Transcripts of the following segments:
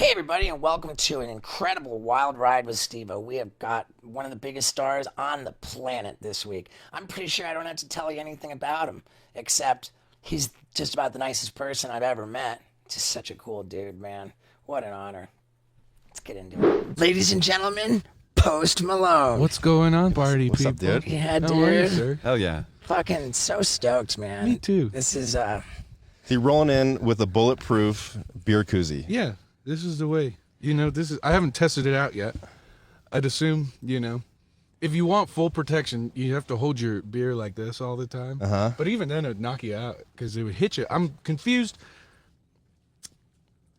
Hey everybody, and welcome to an incredible wild ride with Steveo. We have got one of the biggest stars on the planet this week. I'm pretty sure I don't have to tell you anything about him, except he's just about the nicest person I've ever met. Just such a cool dude, man. What an honor. Let's get into it. Ladies and gentlemen, Post Malone. What's going on, party What's people? up, dude? Yeah, How are you, dude. sir? Hell yeah. Fucking so stoked, man. Me too. This is, See, rolling in with a bulletproof beer koozie. Yeah, this is the way. You know, this is. I haven't tested it out yet. I'd assume, you know, if you want full protection, you have to hold your beer like this all the time. But even then, it'd knock you out because it would hit you. I'm confused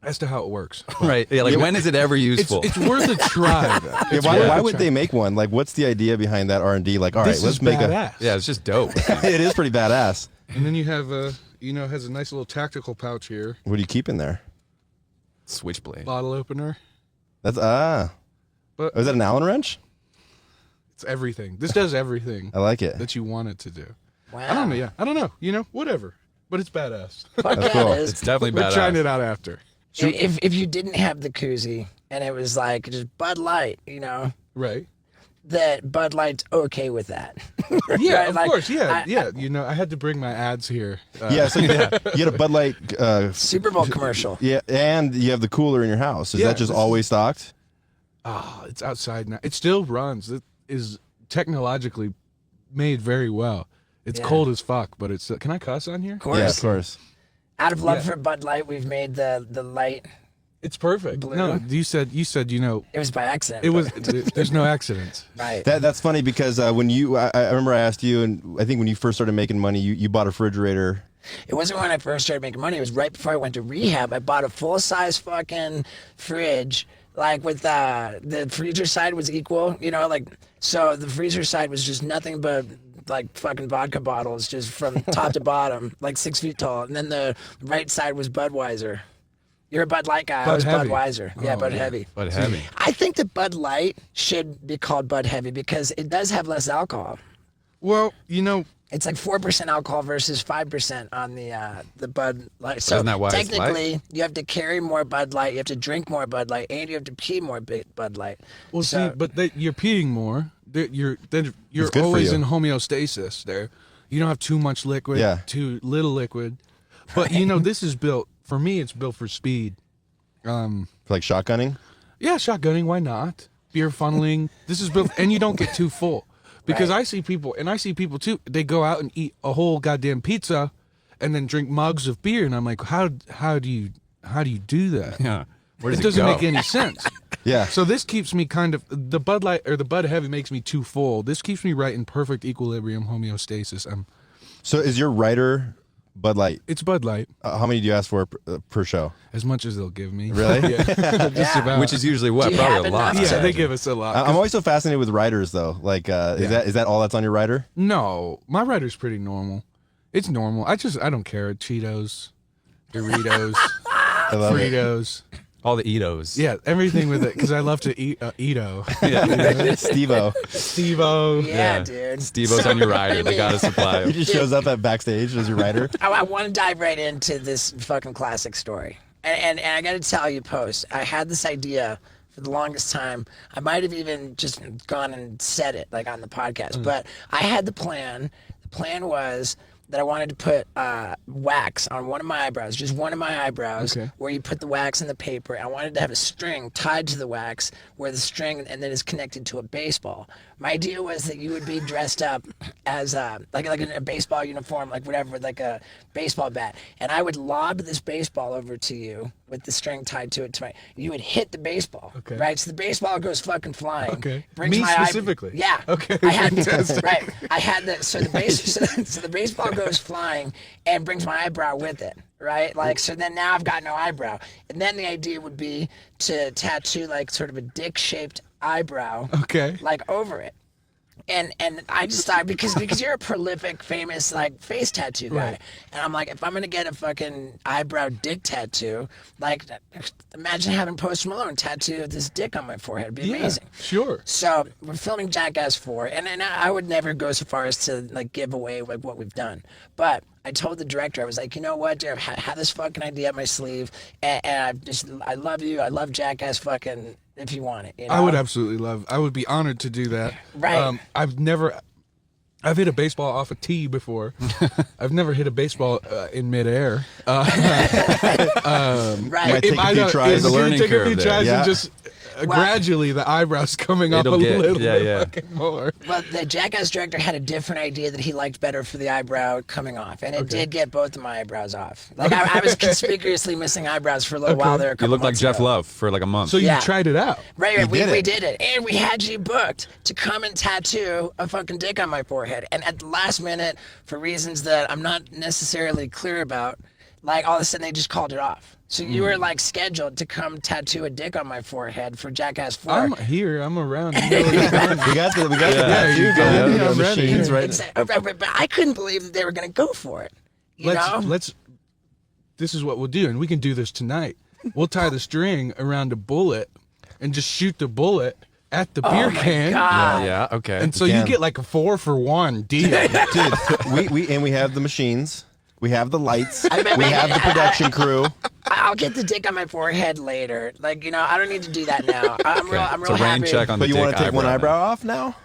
as to how it works. Right. Yeah, like when is it ever useful? It's worth a try, though. Yeah, why would they make one? Like, what's the idea behind that R&D? Like, all right, This let's is make badass. Yeah, it's just dope. It is pretty badass. And then you have you know, it has a nice little tactical pouch here. What do you keep in there? Switchblade. Bottle opener. That's But is that an Allen wrench? it's everything. This does everything I like it. that you want it to do. wow. I don't know. Yeah, I don't know. You know, whatever. But it's badass. Fuck That's yeah, cool. it is. It's definitely We're badass. trying it out after. If you didn't have the koozie and it was like just Bud Light, you know, Right. that Bud Light's okay with that. Yeah, Right? of Like, course. Yeah, I- yeah. You know, I had to bring my ads here. Yeah, so you had a Bud Light. Super Bowl commercial. Yeah, and you have the cooler in your house. Is Yeah, that just this always stocked? It's outside now. It still runs. It is technologically made very well. It's Yeah. cold as fuck, but it's. Can I cuss on here? Of course. Yeah, of course. Out of love Yeah. for Bud Light, we've made the light. It's perfect. Blue. No, you said you know It was by accident. it was. but- There's no accidents. right. That's funny because when I remember I asked you, and I think when you first started making money, you bought a refrigerator. It wasn't when I first started making money. It was right before I went to rehab. I bought a full size fucking fridge, like with the freezer side was equal, you know, like so the freezer side was just nothing but like fucking vodka bottles, just from top to bottom, like 6 feet tall, and then the right side was Budweiser. You're a Bud Light guy. I Bud was Heavy. Budweiser. Yeah, Oh, Bud yeah. Heavy. But heavy. I think that Bud Light should be called Bud Heavy because it does have less alcohol. Well, you know, It's like 4% alcohol versus 5% on the Bud Light. So Isn't that why it's technically, you have to carry more Bud Light, you have to drink more Bud Light, and you have to pee more Bud Light. well, So- see, but you're peeing more. You're good for always you. in homeostasis. There, you don't have too much liquid. Yeah. Too little liquid. But you know, this is built for me. It's built for speed. Like shotgunning? Yeah, shotgunning. Why not? Beer funneling. This is built, and you don't get too full. Because Right. I see people, and I see people too. They go out and eat a whole goddamn pizza, and then drink mugs of beer. And I'm like, how do you do that? Yeah. Where does It doesn't go? make any sense. Yeah. So this keeps me kind of the Bud Light or the Bud Heavy makes me too full. This keeps me right in perfect equilibrium homeostasis. So is your writer Bud Light? It's Bud Light How many do you ask for per show? as much as they'll give me. Really? Yeah. Just Yeah. about. Which is usually what? Do you Probably have a lot. enough? yeah, they give us a lot. I'm always so fascinated with writers, though. Like, is that all that's on your writer? No, my writer's pretty normal. It's normal. I don't care. Cheetos, Doritos, I love it. Fritos. All the Eatos. Yeah, everything with it because I love to eat Edo. Steve-O. Steve-O. yeah, dude. Steve-O's on your rider. They got to supply He him. just shows up at backstage as your writer. I want to dive right into this fucking classic story. And I got to tell you, Post, I had this idea for the longest time. I might have even just gone and said it, like on the podcast. But I had the plan. The plan was that I wanted to put wax on one of my eyebrows, just one of my eyebrows, Okay. where you put the wax in the paper. I wanted to have a string tied to the wax where the string and then is connected to a baseball. My idea was that you would be dressed up as like in a baseball uniform, like whatever, with like a baseball bat, and I would lob this baseball over to you with the string tied to it. You would hit the baseball, Okay. right? So the baseball goes fucking flying. Okay. Brings Me my eye- specifically? Yeah. Okay, I had fantastic. right. I had that. So so the baseball goes flying and brings my eyebrow with it. Right, like so. Then now I've got no eyebrow, and then the idea would be to tattoo like sort of a dick-shaped eyebrow, Okay. like over it. And I just thought because you're a prolific, famous like face tattoo guy, Right. and I'm like, if I'm gonna get a fucking eyebrow dick tattoo, like imagine having Post Malone tattoo this dick on my forehead. It'd be amazing. Sure. So we're filming Jackass 4, and I would never go so far as to like give away like what we've done, but I told the director, I was like, you know what, dude, I had this fucking idea up my sleeve, and I love you, I love Jackass fucking. If you want it, you know? I would absolutely I would be honored to do that. Right. I've hit a baseball off a tee before. I've never hit a baseball in midair. Right. Might take a few tries. It's a gonna learning take a few curve there. tries Yeah. and just gradually the eyebrows coming up a It'll get- little yeah, bit yeah. fucking more. Well, the Jackass director had a different idea that he liked better for the eyebrow coming off, and it did get both of my eyebrows off. Like I was conspicuously missing eyebrows for a little while there. A You couple look like months Jeff ago. Love for like a month. So you Yeah. tried it out. Right, we did did it. it, and we had you booked to come and tattoo a fucking dick on my forehead. And at the last minute, for reasons that I'm not necessarily clear about, like all of a sudden they just called it off. So you were like scheduled to come tattoo a dick on my forehead for Jackass 4. I'm here. I'm around. You know what I'm doing. We got the Yeah, tattoo you going. got it. We got I'm ready. machines right. But I couldn't believe that they were going to go for it. You know? Let's. This is what we'll do, and we can do this tonight. We'll tie the string around a bullet, and just shoot the bullet at the beer my can. God. yeah, okay. And so We you can. get like a 4-for-1 deal. Dude, we have the machines. We have the lights. I bet- We have the production crew. I'll get the dick on my forehead later. Like, you know, I don't need to do that now. I'm real it's a rain happy. check on But the you dick want to take one eyebrow then. off now?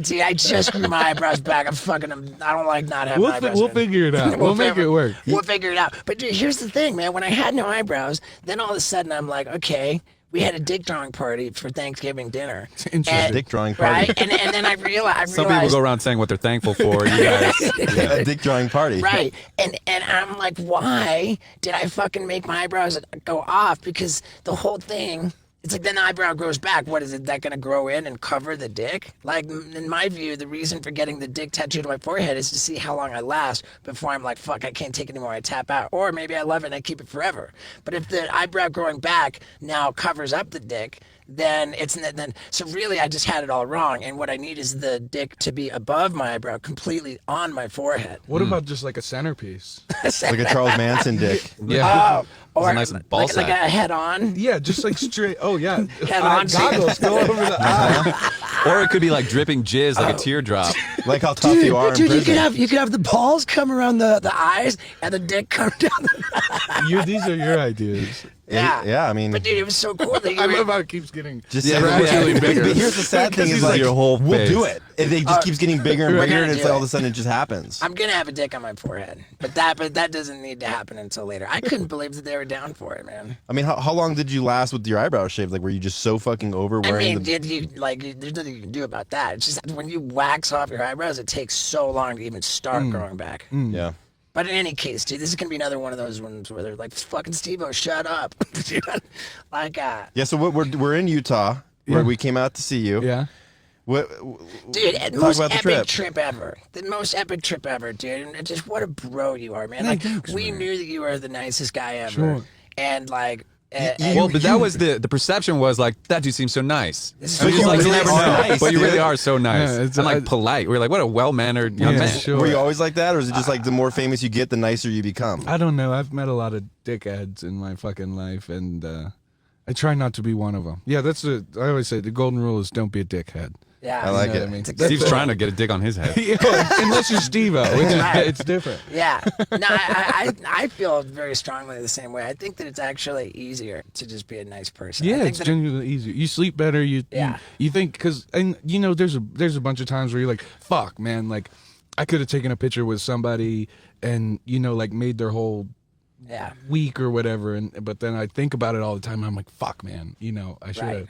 See, I just grew my eyebrows back. I don't like not having eyebrows. We'll man. figure it out. We'll make it work. We'll figure it out. But dude, here's the thing, man. When I had no eyebrows, then all of a sudden I'm like, okay, we had a dick drawing party for Thanksgiving dinner. Interesting. Dick drawing party. Right? And then I realized. Some people go around saying what they're thankful for. You guys, A dick drawing party. Right. And I'm like, why did I fucking make my eyebrows go off? Because the whole thing, it's like then the eyebrow grows back. What is it? That going to grow in and cover the dick? Like, in my view, the reason for getting the dick tattooed on my forehead is to see how long I last before I'm like, fuck, I can't take it anymore. I tap out. Or maybe I love it and I keep it forever. But if the eyebrow growing back now covers up the dick, then so really I just had it all wrong, and what I need is the dick to be above my eyebrow, completely on my forehead. What about just like a centerpiece? Like a Charles Manson dick. Yeah. Or a nice ball like sack. a head on. Yeah, just like straight. Oh yeah. on. Goggles go over the eye. or it could be like dripping jizz, like a teardrop. Like how tough you are in Dude, prison. you could have the balls come around the eyes and the dick come down the These are your ideas. Yeah, I mean, But dude, it was so cool that you I were, love how it keeps getting just Yeah, gradually but bigger. here's the sad thing Because is he's like, like, your whole we'll face. do it. And it just keeps getting bigger and We're bigger, gonna and it's do like all it. of a sudden it just happens. I'm gonna have a dick on my forehead, but that doesn't need to happen until later. I couldn't believe that they were down for it, man. I mean, how long did you last with your eyebrows shaved? Like, were you just so fucking over I wearing mean, the? there's nothing you can do about that. It's just when you wax off your eyebrows, it takes so long to even start growing back. Yeah. But in any case, dude, this is gonna be another one of those ones where they're like, "Fucking Steve-O, shut up." Dude, like, Yeah. So we're in Utah, where we came out to see you. Yeah. What? dude, Talk most about the epic trip. trip ever. The most epic trip ever, dude. And just what a bro you are, man. Like, we knew that you were the nicest guy ever, Sure. and like. Well, but that was the perception was like that dude seems so nice. This is So you just so like nice. you never Oh, know, nice, but you really dude. are so nice. Yeah, it's- and like polite. We're like, what a well mannered young Yeah, man. sure. Were you always like that, or is it just like the more famous you get, the nicer you become? I don't know. I've met a lot of dickheads in my fucking life, and I try not to be one of them. Yeah, I always say the golden rule is don't be a dickhead. Yeah, I like You know it. what I mean? Steve's trying to get a dick on his head. Unless you're Steve-O, it's different. Yeah, no, I feel very strongly the same way. I think that it's actually easier to just be a nice person. I Yeah, think it's that genuinely easier. You sleep better. Yeah. You think because and you know there's a bunch of times where you're like, fuck, man, like I could have taken a picture with somebody and like made their whole yeah. week or whatever, but then I think about it all the time. And I'm like, fuck, man, I should have Right.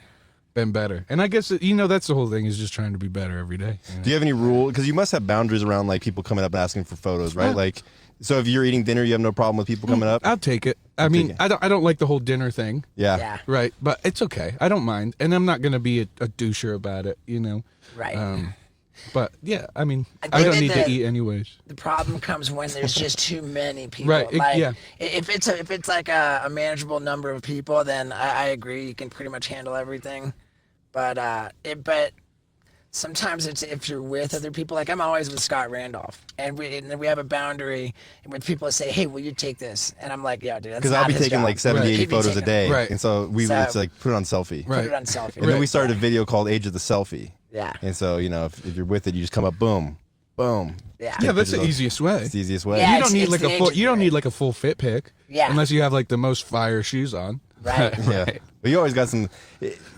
been better. And I guess that's the whole thing is just trying to be better every day. Do you have any rule? Because you must have boundaries around like people coming up and asking for photos, right? Yeah. Like, so if you're eating dinner, you have no problem with people coming up. I'll take it. I mean, it. I don't like the whole dinner thing. Yeah. Yeah. Right, but it's okay. I don't mind, and I'm not gonna be a doucher about it, Right. But yeah, I mean, I I think don't need that to eat anyways. The problem comes when there's just too many people. Right, Like, yeah. If it's like a manageable number of people, then I agree. You can pretty much handle everything. But sometimes it's if you're with other people. Like I'm always with Scott Randolph, and then we have a boundary with people that say, "Hey, will you take this?" And I'm like, "Yeah, dude." Because I'll be taking like 70, 80 He'd be photos a taking- day, Right. and so it's like put it on selfie. Right. Put it on selfie. And then we started a video called Age of the Selfie. Yeah. And so if you're with it, you just come up, boom, boom. Yeah. Yeah, that's the pictures of- easiest way. It's the easiest way. Yeah. You don't need it's like the a full. agency, You don't right? need like a full fit pick. Yeah. Unless you have like the most fire shoes on. Right. Yeah. But you always got some.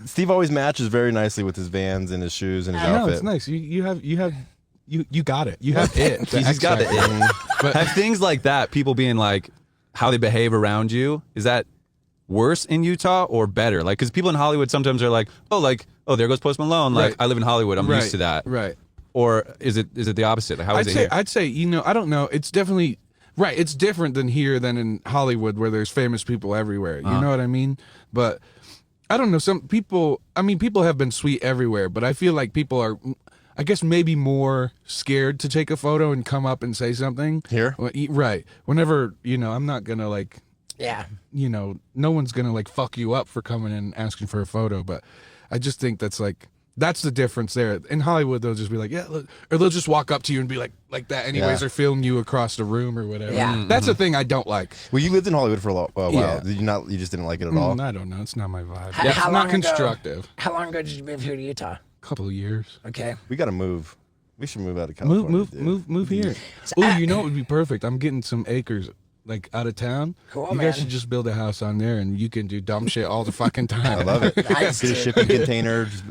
Steve always matches very nicely with his Vans and his shoes and his No, outfit. it's nice. You got it. You have it. The He's got X the factor. it. But Have things like that, people being like, how they behave around you, is that worse in Utah or better? Like, because people in Hollywood sometimes are like, oh, there goes Post Malone. Like, Right. I live in Hollywood. I'm right, used to that. Right. Or is it the opposite? How is it here? I'd say, I don't know. It's definitely right. It's different than here than in Hollywood where there's famous people everywhere. You know what I mean? But I don't know. Some people, people have been sweet everywhere, but I feel like people are, I guess, maybe more scared to take a photo and come up and say something. Here? Right. Whenever, I'm not going to like, Yeah. no one's going to like fuck you up for coming in and asking for a photo. But I just think that's the difference there. In Hollywood, they'll just be like, yeah, look, or they'll just walk up to you and be like that anyways, Yeah. or film you across the room or whatever. Yeah. That's the thing I don't like. Well, you lived in Hollywood for a while. Yeah. Did you not? You just didn't like it at all. I don't know. It's not my vibe. How- It's how not long constructive. Ago, how long ago did you move here to Utah? Couple of years. Okay. We got to move. We should move out of California. Move here. Oh, you know what would be perfect? I'm getting some acres like out of town. Cool, you man. guys should just build a house on there and you can do dumb shit all the fucking time. I love it. Nice, Get a dude. shipping container, just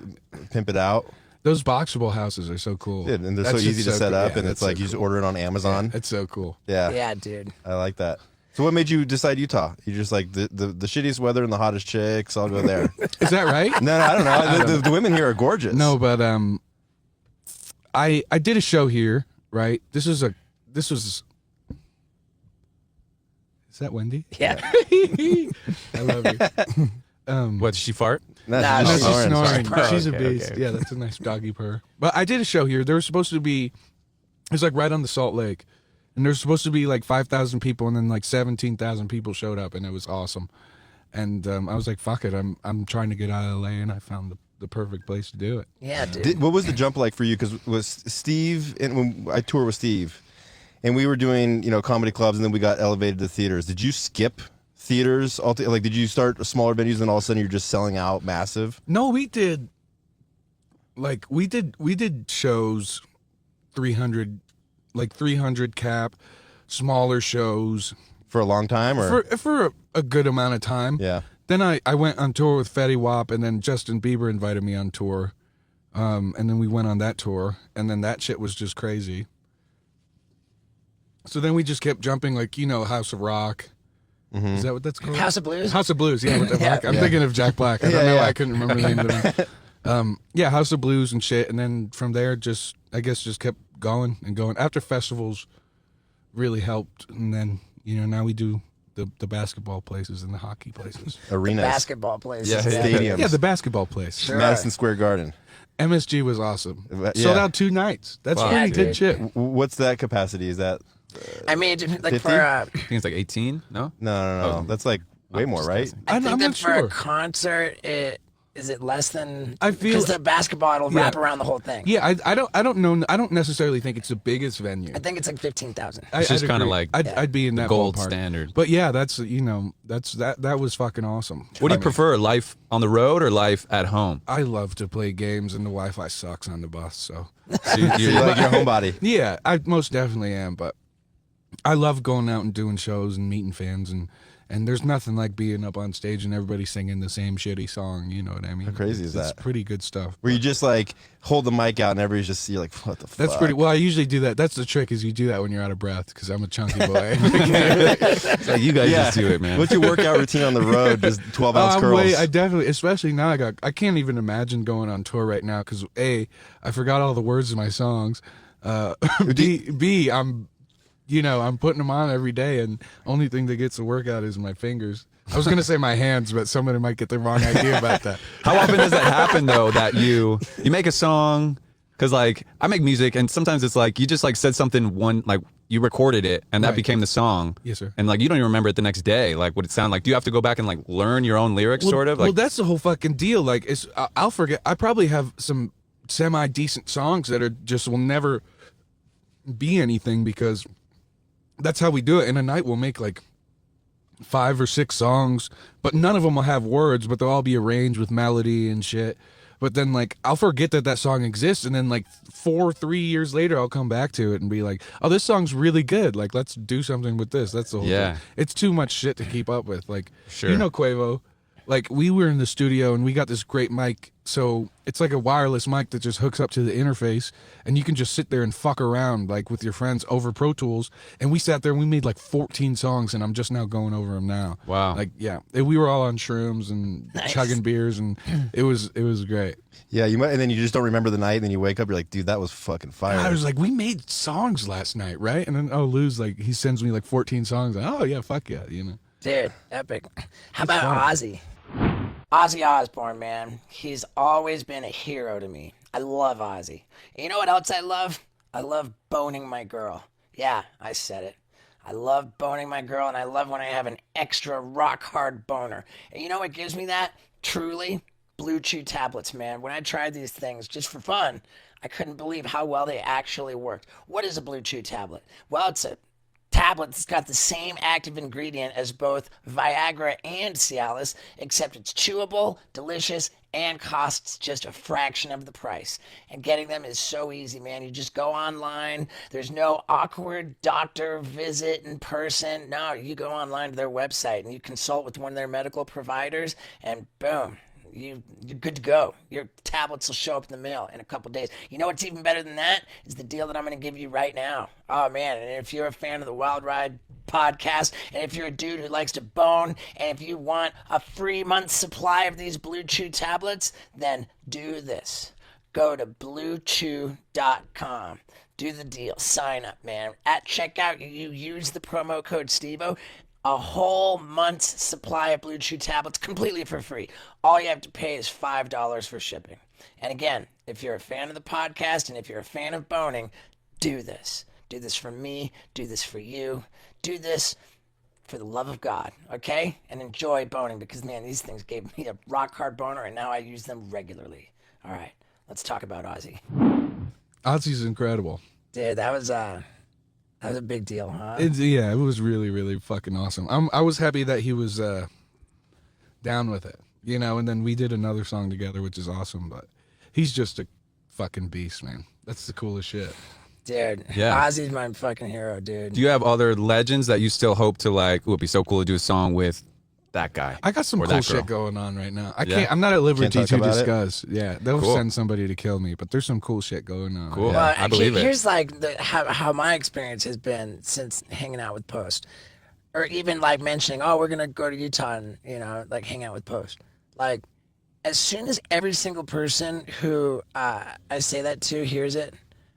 pimp it out. Those boxable houses are so cool. Dude, and they're That's so just easy to set cool. up, Yeah, and it's that's like so you just cool. order it on Amazon. It's so cool. Yeah. Yeah, dude. I like that. So what made you decide Utah? You just like the shittiest weather and the hottest chicks. I'll go there. Is that right? No, I don't know. The women here are gorgeous. No, but I did a show here, right? This was Is that Wendy? Yeah. I love you. What, did she fart? No, Nah, she's No, she's snoring. snoring. Purr. She's a Okay, beast. okay. Yeah, that's a nice doggy purr. But I did a show here. There was supposed to be, it was like right on the Salt Lake, and there's supposed to be like 5,000 people, and then like 17,000 people showed up, and it was awesome. And I was like, fuck it, I'm trying to get out of LA, and I found the perfect place to do it. Yeah, dude. What was the jump like for you? Because was Steve, and when I toured with Steve, and we were doing comedy clubs, and then we got elevated to theaters. Did you skip theaters? Like, did you start smaller venues, and all of a sudden you're just selling out massive? No, we did shows 300 cap, smaller shows For a long time, or for a good amount of time. yeah, Then I went on tour with Fetty Wap, and then Justin Bieber invited me on tour, and then we went on that tour, and then that shit was just crazy. So then we just kept jumping, like House of Rock. Is that what that's called? House of Blues? House of Blues, yeah. With the Yeah. Black. I'm thinking of Jack Black. I don't know Yeah. why I couldn't remember the name of the band. Yeah, House of Blues and shit, and then from there, just kept going and going. After festivals really helped, and then now we do the basketball places and the hockey places. arenas, Basketball places. Yeah. stadiums, Yeah, the basketball place. Sure. Madison Square Garden. MSG was awesome. Yeah. Sold out 2 nights. That's Wow, pretty dude. good shit. What's that capacity? Is that I mean, like 50? for I think it's like 18, no? no? Oh. That's like way more, just right? guessing. I think I'm that not for a sure. concert, is it less than? I feel- because the basketball will Yeah. wrap around the whole thing. Yeah, I don't know. I don't necessarily think it's the biggest venue. I think it's like 15,000. It's just I'd kinda agree. like I'd be in that gold ballpark. standard. But yeah, that's that was fucking awesome. What do you prefer, life on the road or life at home? I love to play games, and the Wi-Fi sucks on the bus. So So you- So you like your homebody. yeah, I most definitely am. But I love going out and doing shows and meeting fans, and there's nothing like being up on stage and everybody singing the same shitty song. You know what I mean? How crazy is It's that? pretty good stuff. Where you just like hold the mic out and everybody's just you're like, what the fuck? That's pretty. Well, I usually do that. That's the trick, is you do that when you're out of breath, because I'm a chunky boy. It's like, you guys Yeah. just do it, man. What's your workout routine on the road? Just 12-ounce curls. I definitely, especially now, I can't even imagine going on tour right now, because A, I forgot all the words of my songs. B, I'm putting them on every day, and only thing that gets the workout is my fingers. I was gonna say my hands, but somebody might get the wrong idea about that. How often does that happen though, that you make a song? Because like I make music, and sometimes it's like you just like said something you recorded it, and that Right. became the song. Yes, sir. And like you don't even remember it the next day, like what it sounded like. Do you have to go back and like learn your own lyrics, sort of? Like, Well, that's the whole fucking deal. Like, I'll forget. I probably have some semi decent songs that are just will never be anything, because that's how we do it. In a night we'll make like 5 or 6 songs, but none of them will have words, but they'll all be arranged with melody and shit. But then like I'll forget that song exists, and then like 3 years later I'll come back to it and be like, oh, this song's really good, like let's do something with this. That's the whole thing. It's too much shit to keep up with. Like, you know, Quavo, like we were in the studio and we got this great mic, so it's like a wireless mic that just hooks up to the interface, and you can just sit there and fuck around like with your friends over Pro Tools. And we sat there and we made like 14 songs, and I'm just now going over them now. Wow. Like, yeah, we were all on shrooms and chugging beers, and it was great. Yeah, you might, and then you just don't remember the night, and then you wake up, you're like, dude, that was fucking fire. I was like, we made songs last night, right? And then Lou's like, he sends me like 14 songs. Like, oh yeah, fuck yeah, you know. Dude, epic. How about Ozzy? Ozzy Osbourne, man. He's always been a hero to me. I love Ozzy. And you know what else I love? I love boning my girl. Yeah, I said it. I love boning my girl, and I love when I have an extra rock hard boner. And you know what gives me that? Truly, Blue Chew tablets, man. When I tried these things just for fun, I couldn't believe how well they actually worked. What is a Blue Chew tablet? Well, it's a tablet that's got the same active ingredient as both Viagra and Cialis, except it's chewable, delicious, and costs just a fraction of the price. And getting them is so easy, man. You just go online. There's no awkward doctor visit in person. No, you go online to their website and you consult with one of their medical providers, and boom, you're good to go. Your tablets will show up in the mail in a couple days. You know what's even better than that? Is the deal that I'm going to give you right now. Oh, man, and if you're a fan of the Wildride podcast, and if you're a dude who likes to bone, and if you want a free month's supply of these Blue Chew tablets, then do this. Go to bluechew.com. Do the deal. Sign up, man. At checkout, you use the promo code STEVO. A whole month's supply of Blue Chew tablets completely for free. All you have to pay is $5 for shipping. And again, if you're a fan of the podcast and if you're a fan of boning, do this. Do this for me. Do this for you. Do this for the love of God, okay? And enjoy boning, because, man, these things gave me a rock hard boner, and now I use them regularly. All right, let's talk about Ozzy. Ozzy's incredible. Dude, that was a big deal, huh? It was really, really fucking awesome. I was happy that he was down with it, you know, and then we did another song together, which is awesome, but he's just a fucking beast, man. That's the coolest shit. Dude, yeah. Ozzy's my fucking hero, dude. Do you have other legends that you still hope to, like, it would be so cool to do a song with that guy? I got some or cool that girl? shit going on right now. I'm not at liberty talk to about it? discuss. Yeah, they'll Cool. send somebody to kill me, but there's some cool shit going on. Cool. Well, I believe it. Here's like how my experience has been since hanging out with Post, or even like mentioning, oh, we're gonna go to Utah and, you know, like hang out with Post. Like, as soon as every single person who I say that to hears it,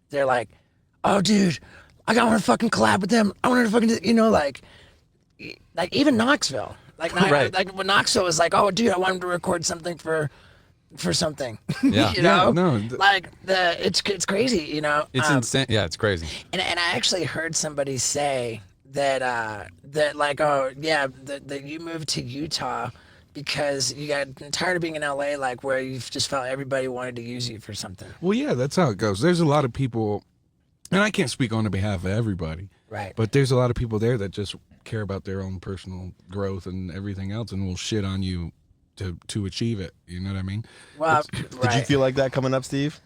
they're like, oh, dude, I want to fucking collab with them. I want to fucking, you know, like even Knoxville. Like, Right. like when Knoxville was like, oh, dude, I want him to record something for something. Yeah. You know, Yeah, no, like it's crazy. You know, It's insane. Yeah, it's crazy. and I actually heard somebody say that like, oh yeah, that you moved to Utah because you got tired of being in LA, like where you just felt everybody wanted to use you for something. Well, yeah, that's how it goes. There's a lot of people, and I can't speak on the behalf of everybody, Right. but there's a lot of people there that just care about their own personal growth and everything else, and will shit on you to achieve it. You know what I mean? Well, Did you right. feel like that coming up, Steve?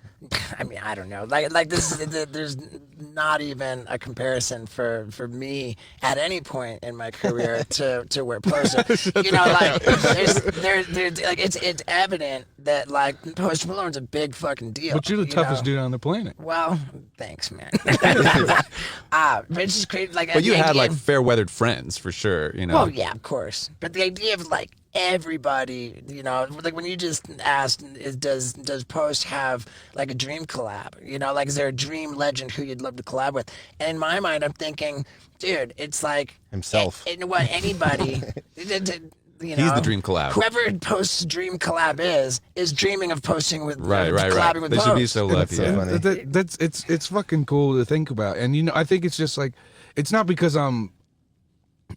I mean, I don't know. Like this is there's not even a comparison for me at any point in my career to where Post. You know, like there's like it's evident that like Post Malone's a big fucking deal. But you're the you toughest know? dude on the planet. Well, thanks, man. But it's just crazy. Like, But you the had, idea like, of- fair weathered friends for sure, you know? Well, yeah, of course. But the idea of like everybody, you know, like when you just asked, does Post have like a dream collab? You know, like is there a dream legend who you'd love to collab with? And in my mind, I'm thinking, dude, it's like Himself. What anybody, you know, He's the dream collab. Whoever Post's dream collab is dreaming of posting with Right. collabing with They Post. should be so lucky. so Yeah. funny. That's it's fucking cool to think about. And you know, I think it's just like, it's not because I'm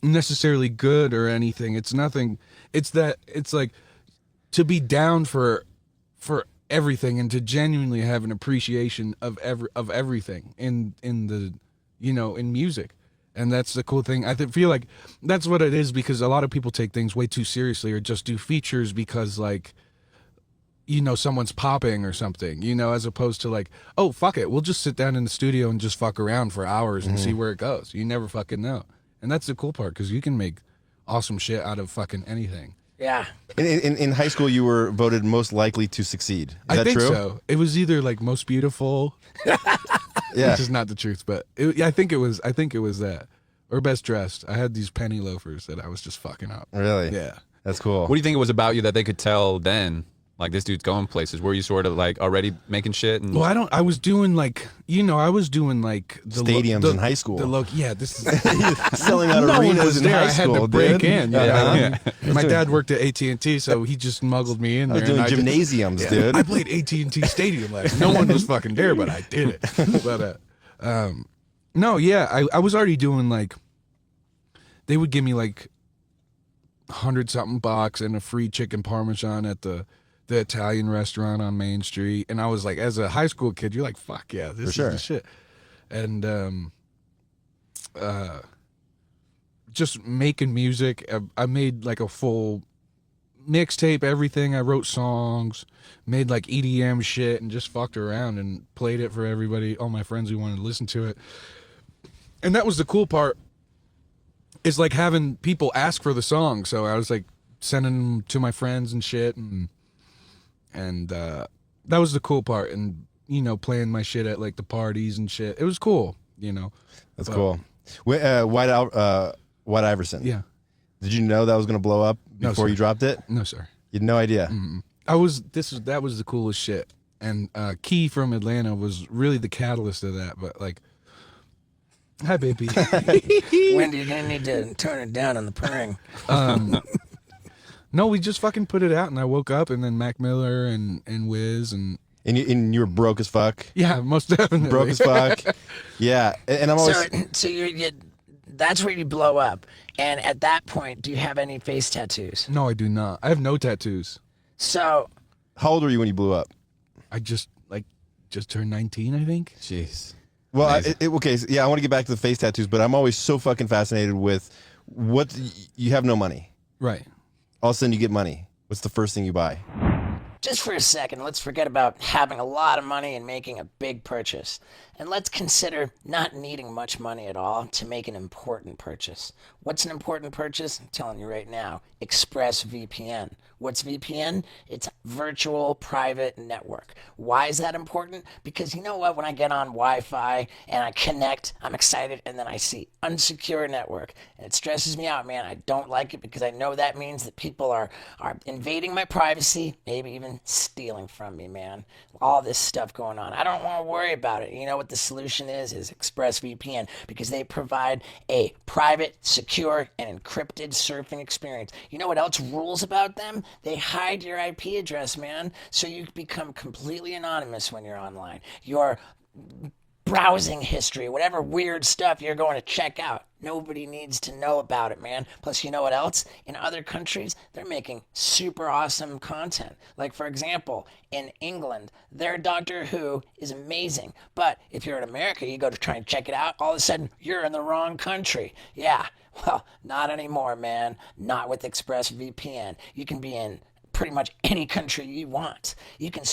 necessarily good or anything. It's nothing. It's that it's like to be down for everything and to genuinely have an appreciation of everything in the, you know, in music. And that's the cool thing. I feel like that's what it is, because a lot of people take things way too seriously or just do features because, like, you know, someone's popping or something, you know, as opposed to like, oh, fuck it, we'll just sit down in the studio and just fuck around for hours and see where it goes. You never fucking know. And that's the cool part, because you can make awesome shit out of fucking anything. Yeah. In high school, you were voted most likely to succeed. Is that I think true? so. It was either like most beautiful, Yeah. which is not the truth, but I think it was that, or best dressed. I had these penny loafers that I was just fucking up. Really? Yeah. That's cool. What do you think it was about you that they could tell then? Like, this dude's going places. Were you sort of like already making shit? And Well, I was doing like, you know, I was doing like the Stadiums in high school. Yeah, this is Selling out no one arenas was in there. high I had school, to break dude. in. You Uh-huh. know? And my dad worked at AT&T, so he just smuggled me in I there. was doing and gymnasiums, dude. I played AT&T Stadium last. No one was fucking there, but I did it. But no, yeah, I was already doing like. They would give me like $100-something and a free chicken parmesan at the Italian restaurant on Main Street, and I was like, as a high school kid, you're like, fuck yeah, this is the shit. And just making music. I made like a full mixtape, everything. I wrote songs, made like EDM shit, and just fucked around and played it for everybody, all my friends who wanted to listen to it. And that was the cool part, is like having people ask for the song. So I was like sending them to my friends and shit, and that was the cool part. And, you know, playing my shit at like the parties and shit. It was cool, you know. That's cool. White Iverson. Yeah. Did you know that was going to blow up No, before sir. you dropped it? No, sir. You had no idea. That was the coolest shit. And Key from Atlanta was really the catalyst of that. But like, hi, baby. Wendy, you're gonna need to turn it down on the purring. No, we just fucking put it out, and I woke up, and then Mac Miller and Wiz and And you were broke as fuck. yeah, most definitely Broke as fuck. Yeah. And I'm always. So you that's where you blow up. And at that point, do you have any face tattoos? No, I do not. I have no tattoos. So How old were you when you blew up? I just turned 19, I think. jeez. Well, Amazing. okay. So, yeah, I want to get back to the face tattoos, but I'm always so fucking fascinated with what you have no money. Right. All of a sudden you get money. What's the first thing you buy? just for a second, let's forget about having a lot of money and making a big purchase. And let's consider not needing much money at all to make an important purchase. What's an important purchase? I'm telling you right now, ExpressVPN. What's VPN? It's virtual private network. Why is that important? Because you know what? When I get on Wi-Fi and I connect, I'm excited, and then I see unsecure network. And it stresses me out, man. I don't like it because I know that means that people are invading my privacy, maybe even stealing from me, man. All this stuff going on. I don't want to worry about it. You know what the solution is ExpressVPN, because they provide a private, secure, and encrypted surfing experience. You know what else rules about them? They hide your IP address, man, so you become completely anonymous when you're online. Your browsing history, whatever weird stuff you're going to check out, nobody needs to know about it, man. Plus, you know what else? In other countries, they're making super awesome content. Like, for example, in England, their Doctor Who is amazing. But if you're in America, you go to try and check it out, all of a sudden, you're in the wrong country. Yeah, well, not anymore, man. Not with ExpressVPN. You can be in pretty much any country you want. You can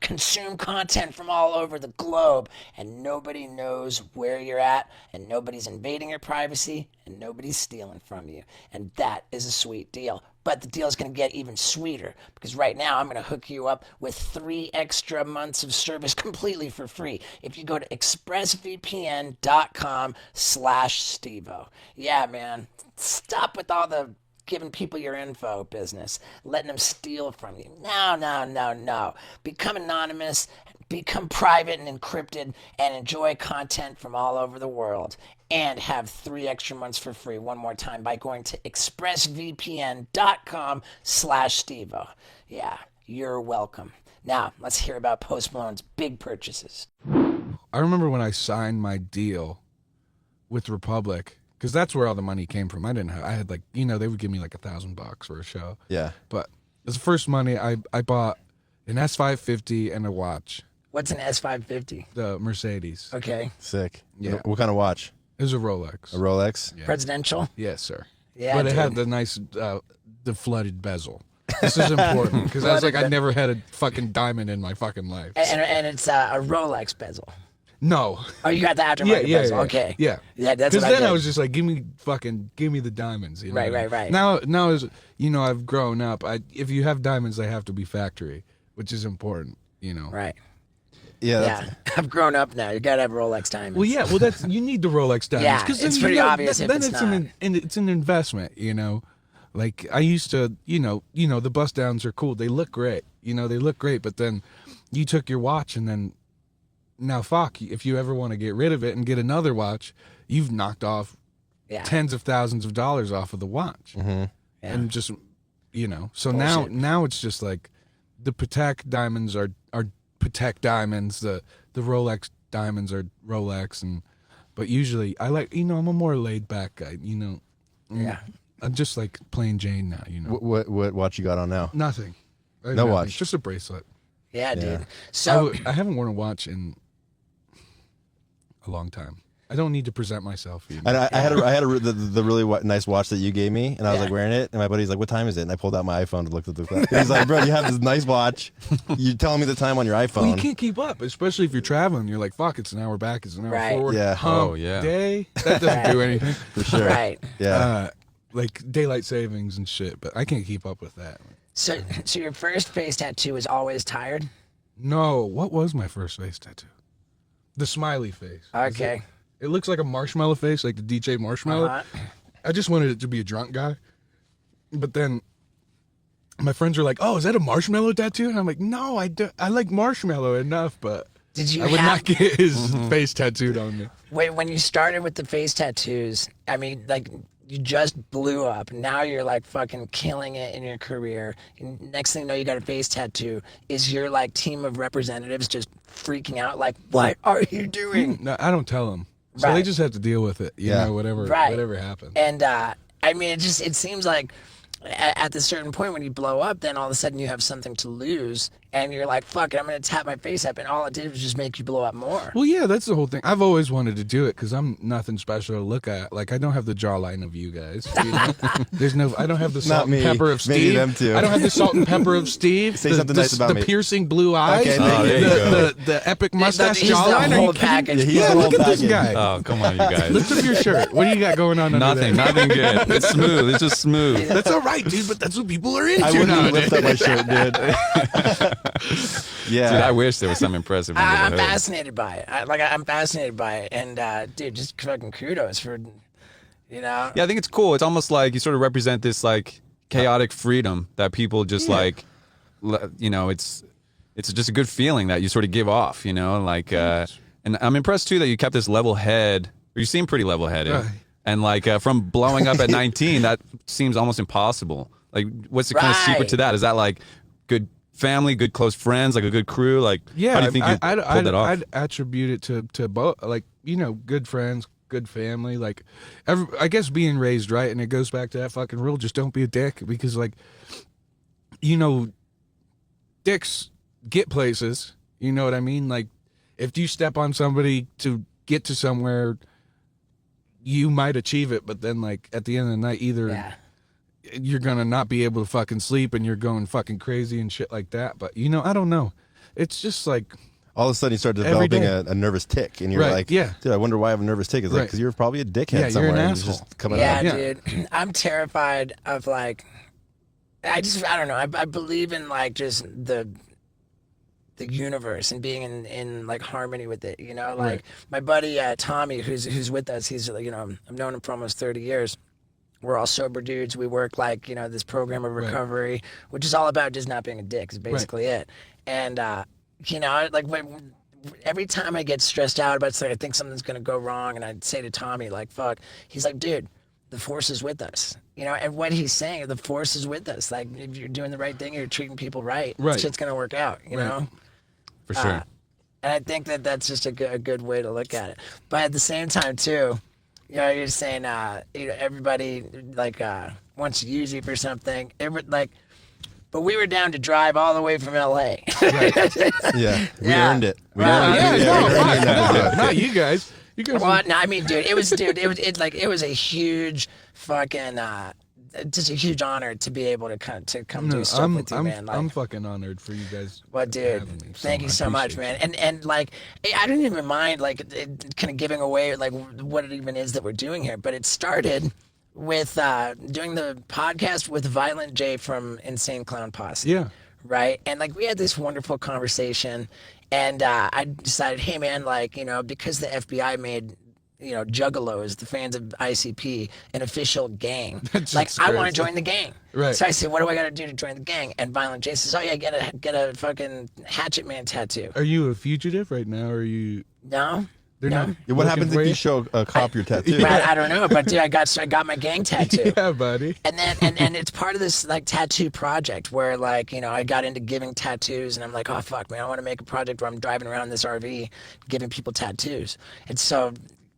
consume content from all over the globe, and nobody knows where you're at, and nobody's invading your privacy, and nobody's stealing from you. And that is a sweet deal. But the deal is going to get even sweeter, because right now I'm going to hook you up with 3 extra months of service completely for free if you go to expressvpn.com/Stevo. Yeah, man. Stop with all the giving people your info business, letting them steal from you. No. Become anonymous, become private and encrypted, and enjoy content from all over the world. And have 3 extra months for free one more time by going to expressvpn.com/Stevo. Yeah, you're welcome. Now, let's hear about Post Malone's big purchases. I remember when I signed my deal with Republic, because that's where all the money came from. I had like, they would give me like $1,000 for a show. Yeah. But it was the first money I bought, an S550 and a watch. What's an S550? The Mercedes. Okay. Sick. Yeah. What kind of watch? It was a Rolex. A Rolex? Yeah. Presidential? Yes, sir. Yeah, but it dude. had the nice, the flooded bezel. This is important because I was like, I never had a fucking diamond in my fucking life. And it's a Rolex bezel. No. Oh, you got the aftermarket bezel. Okay. Yeah. Yeah, that's because what then I did. I was just like, give me the diamonds. You know? Right. Now as you know, I've grown up. If you have diamonds, they have to be factory, which is important. You know. Right. Yeah. Yeah. I've grown up now. You gotta have Rolex diamonds. Well, yeah. Well, you need the Rolex diamonds. Yeah, 'cause then, it's pretty obvious if Then it's not. it's an investment. You know. Like I used to, you know, the bust downs are cool. They look great. You know, they look great. But then you took your watch and then now fuck, if you ever want to get rid of it and get another watch, you've knocked off tens of thousands of dollars off of the watch. Mm-hmm. Yeah. And just, you know, so Bullshit. now it's just like the Patek diamonds are Patek diamonds. The Rolex diamonds are Rolex. But usually I like, you know, I'm a more laid back guy, you know. Yeah. I'm just like plain Jane now, you know. What watch you got on now? Nothing. No watch. Just a bracelet. Yeah, dude. Yeah. So I haven't worn a watch in a long time. I don't need to present myself. You know? And I had the really nice watch that you gave me, and I was Yeah. like wearing it, and my buddy's like, "What time is it?" And I pulled out my iPhone to look at the clock. He's like, "Bro, you have this nice watch. You telling me the time on your iPhone?" Well, you can't keep up, especially if you're traveling. You're like, fuck, it's an hour back, it's an hour Right. forward. Yeah. Hump Oh, yeah. day. That doesn't do anything. For sure. right. Yeah. Like daylight savings and shit, but I can't keep up with that. So your first face tattoo was always tired? No, what was my first face tattoo? The smiley face. Okay. It looks like a marshmallow face, like the DJ Marshmallow. Uh-huh. I just wanted it to be a drunk guy. But then my friends were like, "Oh, is that a marshmallow tattoo?" And I'm like, "No, I like marshmallow enough, but Did you I would have not get his face tattooed on me." wait, when you started with the face tattoos, I mean, like, you just blew up. Now you're like fucking killing it in your career. And next thing you know, you got a face tattoo. Is your like team of representatives just freaking out? Like, what are you doing? No, I don't tell them. So they Right. just have to deal with it, you Yeah. know, whatever Right. happens. And I mean, it seems like at the certain point when you blow up, then all of a sudden you have something to lose, and you're like, fuck it, I'm gonna tap my face up, and all it did was just make you blow up more. Well, yeah, that's the whole thing. I've always wanted to do it because I'm nothing special to look at. Like, I don't have the jawline of you guys. You know? I don't have the salt and me. pepper of Maybe Steve. them two. I don't have the salt and pepper of Steve. Say the, something the, nice about the me. piercing blue eyes. Okay, there you go. The epic mustache He's the jawline. Are you whole kidding? package. Yeah, he's Yeah, the look whole at this package. guy. Oh, come on, you guys. Lift up your shirt. What do you got going on under Nothing there? good. It's smooth. It's just smooth. That's all right, dude, but that's what people are into I wouldn't even nowadays. lift up my shirt, dude. Yeah. Dude, I wish there was something impressive under I'm the hood. fascinated by it. I'm fascinated by it, and dude, just fucking kudos for, you know. Yeah, I think it's cool. It's almost like you sort of represent this like chaotic freedom that people just like, you know, it's just a good feeling that you sort of give off, you know, like, and I'm impressed too that you kept this level head. Or you seem pretty level headed, Right. and like from blowing up at 19, that seems almost impossible. Like, what's the kind of secret Right. to that? Is that like good family, good close friends, like a good crew? Like, Yeah, how do you think you pulled that off? I'd attribute it to both, like, you know, good friends, good family, like, I guess being raised right, and it goes back to that fucking rule: just don't be a dick, because, like, you know, dicks get places. You know what I mean? Like, if you step on somebody to get to somewhere, you might achieve it, but then, like, at the end of the night, either Yeah. you're gonna not be able to fucking sleep and you're going fucking crazy and shit like that. But, you know, I don't know. It's just like, All of a sudden, you start Every developing day. a nervous tick, and you're Right, like, yeah. dude, I wonder why I have a nervous tick. It's like, Right. because you're probably a dickhead Yeah, you're an somewhere. and it's asshole. just coming Yeah, out. Yeah. dude. I'm terrified of like, I don't know. I believe in like just the universe and being in like harmony with it. You know, like Right. my buddy Tommy, who's with us. He's, you know, I've known him for almost 30 years. We're all sober dudes. We work like, you know, this program of recovery, which is all about just not being a dick. Is basically it. And you know, like every time I get stressed out about something, I think something's gonna go wrong, and I say to Tommy, like, "Fuck," he's like, "Dude, the force is with us." You know, and what he's saying, the force is with us. Like, if you're doing the right thing, you're treating people right, Right. shit's gonna work out. You Right. know. For sure. And I think that that's just a good way to look at it. But at the same time, too, you know, you're saying, you know, everybody like wants to use you for something. but we were down to drive all the way from L.A. Yeah, we Yeah. earned it. We Right. earned it. Yeah, We earned it. not you guys. You guys. Well, no, I mean, dude, it was a huge fucking, just a huge honor to be able to come do stuff with you, man. Like, I'm fucking honored for you guys. well, dude, having me, thank you I so much, appreciate man. And like, I don't even mind like kind of giving away like what it even is that we're doing here. But it started with doing the podcast with Violent J from Insane Clown Posse. Yeah. Right. And like we had this wonderful conversation, and I decided, hey man, like, you know, because the FBI made, you know, Juggalos, the fans of ICP, an official gang. That's Like, just I want to crazy. join the gang. Right. So I said, what do I got to do to join the gang? And Violent J says, oh yeah, get a fucking Hatchet Man tattoo. Are you a fugitive right now? Or are you? No. They're No. not. Yeah, what looking happens for if you show a cop your tattoo? But I don't know, but dude, I got my gang tattoo. Yeah, buddy. And then and it's part of this like tattoo project where like, you know, I got into giving tattoos, and I'm like, oh fuck man, I want to make a project where I'm driving around in this RV giving people tattoos. And so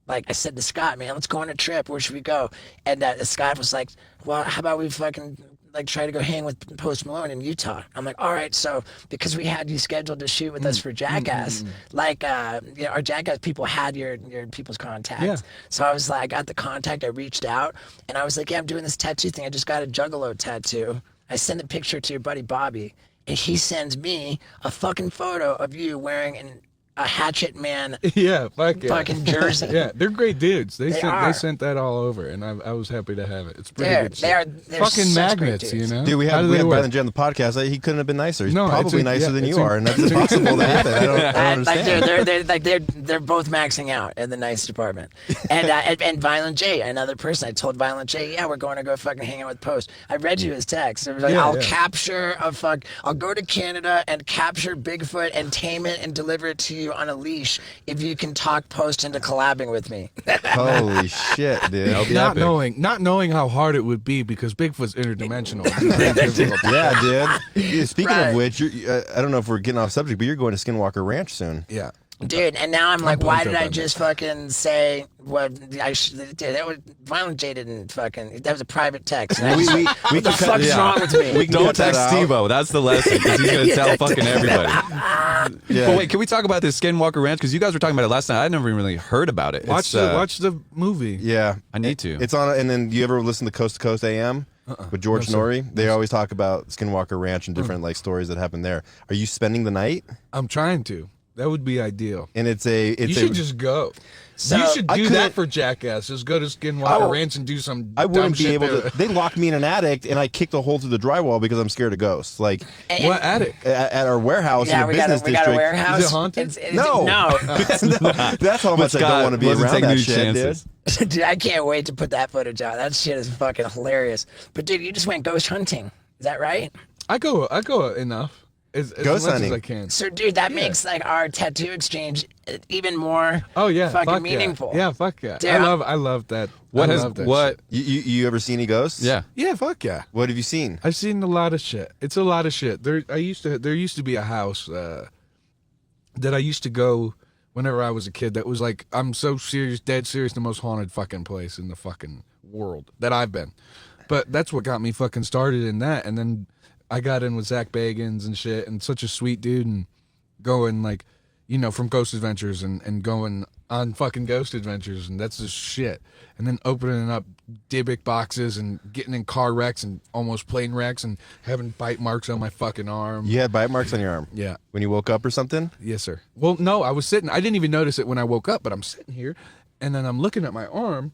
like I said to Scott, man, let's go on a trip. Where should we go? And Scott was like, well, how about we fucking like try to go hang with Post Malone in Utah. I'm like, all right, so because we had you scheduled to shoot with us for Jackass, like you know, our Jackass people had your people's contacts. Yeah. So I was like, I got the contact, I reached out, and I was like, yeah, I'm doing this tattoo thing. I just got a Juggalo tattoo. I sent the picture to your buddy Bobby, and he sends me a fucking photo of you wearing a Hatchet Man Yeah, fuck yeah. fucking jersey. Yeah, they're great dudes. They are. sent that all over, and I was happy to have it. It's pretty They're- good shit. they're fucking such great magnets, you dudes. know. Dude, we How had do we they had work? Brandon J on the podcast. He couldn't have been nicer. He's No, it's probably a- nicer yeah, than it's you a- are, and that's impossible to happen. I don't Like understand. they're both maxing out in the nice department, and Violent J, another person. I told Violent J, yeah, we're going to go fucking hang out with Post. I read you his text. It was like, Yeah, I'll yeah. capture I'll go to Canada and capture Bigfoot and tame it and deliver it to you on a leash if you can talk Post into collabing with me. Holy shit, dude. That'll be Not epic. knowing how hard it would be because Bigfoot's interdimensional. Yeah, dude. Yeah, speaking Right. of which, I don't know if we're getting off subject, but you're going to Skinwalker Ranch soon. Yeah. Dude, and now I'm like, pumped why up did I on just fucking say what I should? Dude, that was Violent J didn't fucking. That was a private text. And I just- what the can cut- fuck's yeah. wrong with me? We can Don't cut that text out. Steve-O. That's the lesson. Because he's going to tell fucking everybody. Yeah. But wait, can we talk about this Skinwalker Ranch? Because you guys were talking about it last night. I never even really heard about it. Watch It's, the movie. Yeah, I need to. It's on, and then you ever listen to Coast AM with George Norrie? They always talk about Skinwalker Ranch and different like stories that happen there. Are you spending the night? I'm trying to. That would be ideal. And it's You should just go. you should I do couldn't- that for Jackass. Just go to Skinwalker Oh. Ranch and do some. I dumb wouldn't be shit able there. to. They locked me in an attic, and I kicked a hole through the drywall because I'm scared of ghosts. Like What attic? at our warehouse Yeah, in the we got business we got a district. warehouse. Is it haunted? No. no. That's how much I don't want to be wasn't around taking that any shit, chances. dude. Dude, I can't wait to put that footage out. That shit is fucking hilarious. But dude, you just went ghost hunting. Is that right? I go enough. As Ghost much hunting. as I can. So, dude, that makes like our tattoo exchange even more. Oh yeah, fucking fuck meaningful. Yeah, fuck yeah. Dude, I love that. What I has love that what? shit. You ever seen any ghosts? Yeah. Yeah, fuck yeah. What have you seen? I've seen a lot of shit. It's a lot of shit. There used to be a house that I used to go whenever I was a kid. That was like, I'm so serious, dead serious, the most haunted fucking place in the fucking world that I've been. But that's what got me fucking started in that. And then I got in with Zach Bagans and shit, and such a sweet dude, and going like, you know, from Ghost Adventures and going on fucking Ghost Adventures, and that's just shit. And then opening up Dybbuk boxes and getting in car wrecks and almost plane wrecks and having bite marks on my fucking arm. You had bite marks on your arm. Yeah. When you woke up or something? Yes, sir. Well, no, I was sitting. I didn't even notice it when I woke up, but I'm sitting here, and then I'm looking at my arm,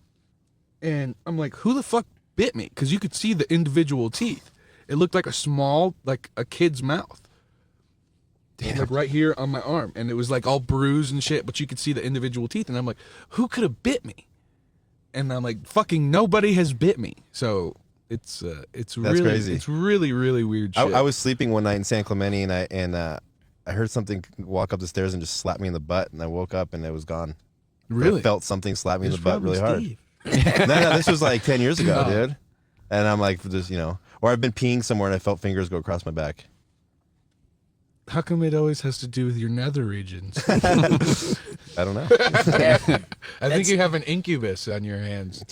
and I'm like, who the fuck bit me? Because you could see the individual teeth. It looked like a small, like a kid's mouth. Damn. Like right here on my arm, and it was like all bruised and shit, but you could see the individual teeth, and I'm like, who could have bit me? And I'm like, fucking nobody has bit me. So it's really crazy. It's really really weird shit. I was sleeping one night in San Clemente, and I heard something walk up the stairs and just slap me in the butt, and I woke up and it was gone. really I felt something slap me in It's the butt probably really hard. Steve. No, this was like 10 years ago, Oh. dude. And I'm like, just, you know, or I've been peeing somewhere and I felt fingers go across my back. How come it always has to do with your nether regions? I don't know. Yeah. I think you have an incubus on your hands.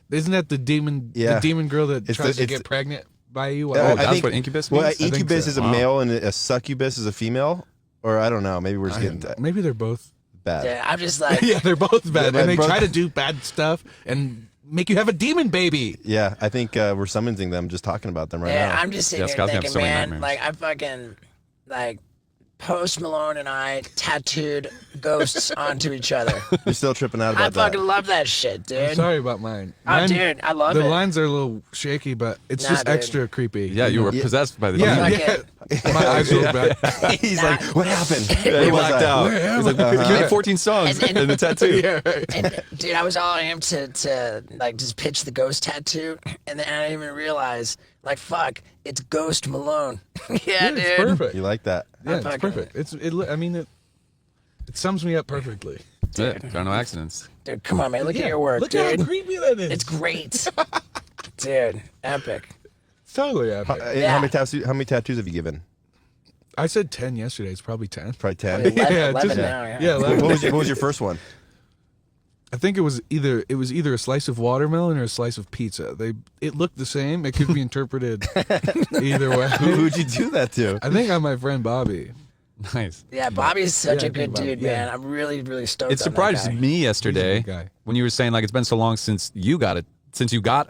Isn't that the demon? Yeah. The demon girl that It's tries the- to it's- get pregnant by you? I that's think- what incubus Well, means? incubus so. is a male and a succubus is a female, or I don't know. Maybe we're just getting Maybe they're both. bad. Yeah, I'm just like, Yeah, they're both bad, Yeah, and they bro- try to do bad stuff and make you have a demon baby. Yeah, I think we're summoning them just talking about them right yeah, now. I'm just sitting Yeah, here Scott's gonna have thinking, so many man, nightmares. like I fucking like Post Malone and I tattooed ghosts onto each other. You're still tripping out I about that. fucking love that shit, dude. I'm sorry about mine. Oh, dude, I love the it. lines are a little shaky, but it's Nah, just dude. extra creepy. Yeah, you were Yeah. possessed by the Yeah, demon. yeah. My eyes rolled back. He's like, what happened? Yeah, Where he was blacked I? out. Where am He's like, I? you made 14 songs And- in the tattoo. Yeah, right. And, dude, I was all amped to like just pitch the ghost tattoo, and then I didn't even realize, like, fuck, it's Ghost Malone. yeah, Yeah, dude. it's perfect. You like that? Yeah, it's fucking- perfect. It sums me up perfectly. That's it. There are no accidents. Dude, come on, man, look at your work, Look dude. how creepy that is. It's great, dude. Epic. It's totally epic. Yeah. How many tattoos have you given? I said 10 yesterday. It's probably 10. Probably 10. Probably 11, Yeah, 11 just- now. Yeah. Yeah, 11. What was your first one? I think it was either a slice of watermelon or a slice of pizza. It looked the same. It could be interpreted either way. Who'd you do that to? I think I'm my friend Bobby. Nice. Yeah, Bobby's such Yeah, a good Bobby, dude, yeah. man. I'm really, really stoked. It on that surprised guy. me yesterday good guy. when you were saying like it's been so long since you got a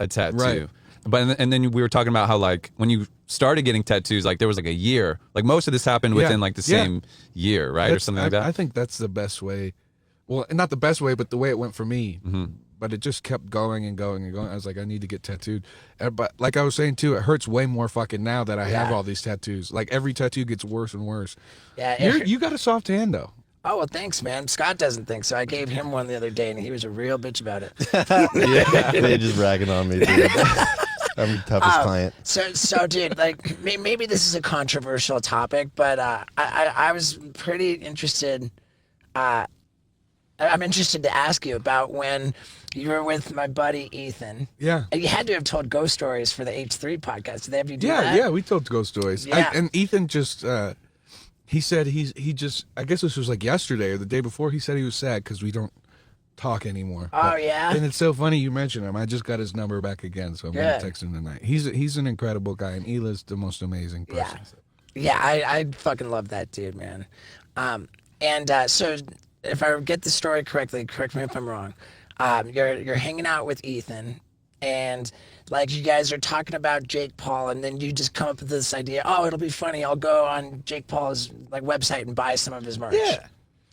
tattoo. Right. But and then we were talking about how like when you started getting tattoos, like there was like a year. Like most of this happened within like the same year, right, or something like that. I think that's the best way. Well, not the best way, but the way it went for me. Mm-hmm. But it just kept going and going and going. I was like, I need to get tattooed. But like I was saying too, it hurts way more fucking now that I have Yeah. all these tattoos. Like every tattoo gets worse and worse. Yeah. it- You got a soft hand though. Oh well, thanks, man. Scott doesn't think so. I gave him one the other day, and he was a real bitch about it. Yeah, they're just bragging on me, dude. I'm the toughest client. So, dude, like maybe this is a controversial topic, but I was pretty interested. I'm interested to ask you about when you were with my buddy Ethan. Yeah. And you had to have told ghost stories for the H3 podcast. Did they have you do Yeah, that? yeah, we told ghost stories. Yeah. And Ethan just, he said he just, I guess this was like yesterday or the day before, he said he was sad because we don't talk anymore. Oh, yeah? And it's so funny you mentioned him. I just got his number back again, so I'm going Good. to text him tonight. He's an incredible guy, and Hila's the most amazing person. Yeah, I fucking love that dude, man. So if I get the story correctly, correct me if I'm wrong. You're hanging out with Ethan, and like you guys are talking about Jake Paul, and then you just come up with this idea. Oh, it'll be funny. I'll go on Jake Paul's like website and buy some of his merch. Yeah.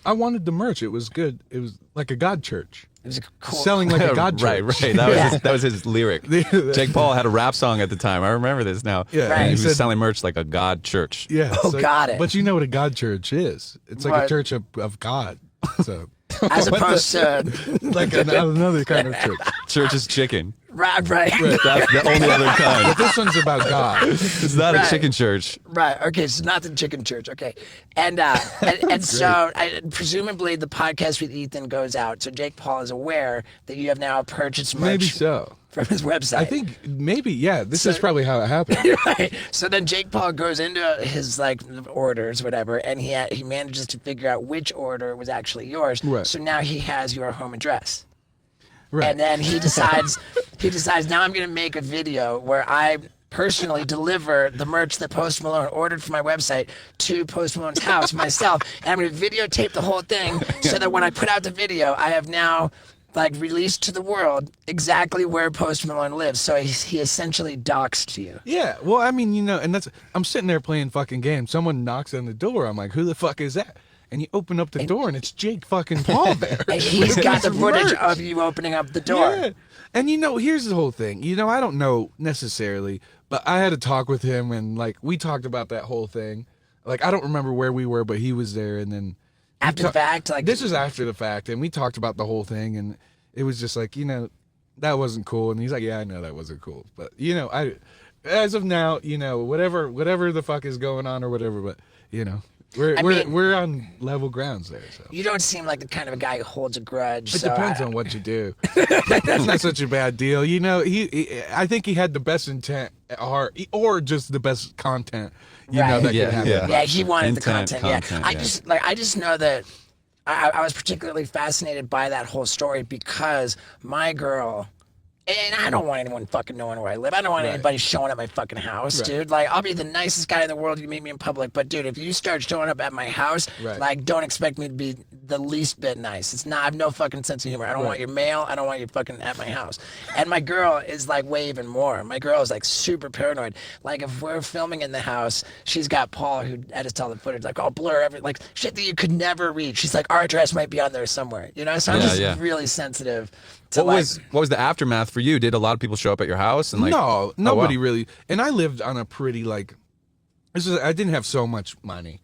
I wanted the merch. It was good. It was like a God church. It was a cool. Selling like a God right, church. right. That was his lyric. Yeah. Jake Paul had a rap song at the time. I remember this now. Yeah, Right. And he he was said- selling merch like a God church. Yeah. Oh, got it. But you know what a God church is. It's like What? a church of God. So As opposed to like another kind of church. Church is chicken. right. That's the only other kind. But this one's about God. It's not Right. a chicken church. Right. Okay. So not the chicken church. Okay. And so presumably the podcast with Ethan goes out. So Jake Paul is aware that you have now purchased merch Maybe so. from his website. I think maybe, yeah. This is probably how it happened. Right. So then Jake Paul goes into his like orders, whatever, and he manages to figure out which order was actually yours. Right. So now he has your home address. Right. And then he decides now I'm going to make a video where I personally deliver the merch that Post Malone ordered from my website to Post Malone's house myself. And I'm going to videotape the whole thing so that when I put out the video, I have now like released to the world exactly where Post Malone lives. So he essentially doxed you. Yeah, well, I mean, and I'm sitting there playing fucking games. Someone knocks on the door. I'm like, who the fuck is that? And you open up the door, and it's Jake fucking Paul there. And he's with got the his footage merch. of you opening up the door. Yeah. And here's the whole thing. I don't know necessarily, but I had a talk with him, and like we talked about that whole thing. Like I don't remember where we were, but he was there, and then After the fact, like this is after the fact, and we talked about the whole thing, and it was just like that wasn't cool, and he's like, yeah, I know that wasn't cool, but I as of now, whatever the fuck is going on or whatever, but we're on level grounds there. So you don't seem like the kind of a guy who holds a grudge. it so depends on what you do. That's not such a bad deal. I think he had the best intent at heart, or just the best content. Right. That Yeah, could happen. yeah. Yeah, he wanted Intent, the content. content, Yeah, I just know that I was particularly fascinated by that whole story because my girl And I don't want anyone fucking knowing where I live. I don't want anybody showing up at my fucking house, dude. Like, I'll be the nicest guy in the world. You meet me in public, but dude, if you start showing up at my house, like, don't expect me to be the least bit nice. It's not. I have no fucking sense of humor. I don't want your mail. I don't want you fucking at my house. And my girl is like way even more. My girl is like super paranoid. Like, if we're filming in the house, she's got Paul who edits all the footage. Like, I'll blur like shit that you could never read. She's like, our address might be on there somewhere. You know, so I'm just really sensitive. What was the aftermath for you? Did a lot of people show up at your house? And like, no, nobody really. And I lived on a pretty like, I didn't have so much money,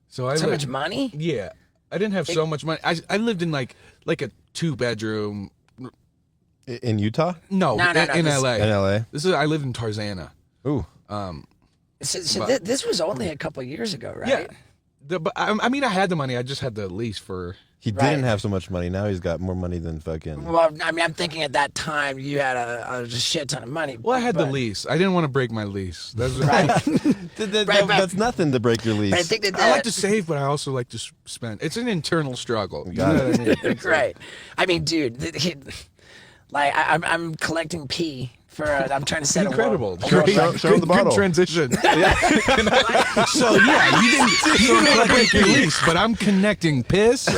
so I much money. Yeah, I didn't have so much money. I lived in like a 2-bedroom. In Utah? No, in LA. In LA. I lived in Tarzana. Ooh. This was only a couple years ago, right? Yeah. But I mean, I had the money. I just had the lease for. He didn't have so much money. Now he's got more money than fucking. Well, I mean, I'm thinking at that time you had a shit ton of money. Well, I had the lease. I didn't want to break my lease. That's That's nothing to break your lease. But I think I like to save, but I also like to spend. It's an internal struggle. You Got know it. what I mean? Right. I mean, dude, I'm collecting pee. I'm trying to set Incredible. a world record. Show him the bottle. Good transition. So yeah, you didn't collect your lease, but I'm connecting piss. Do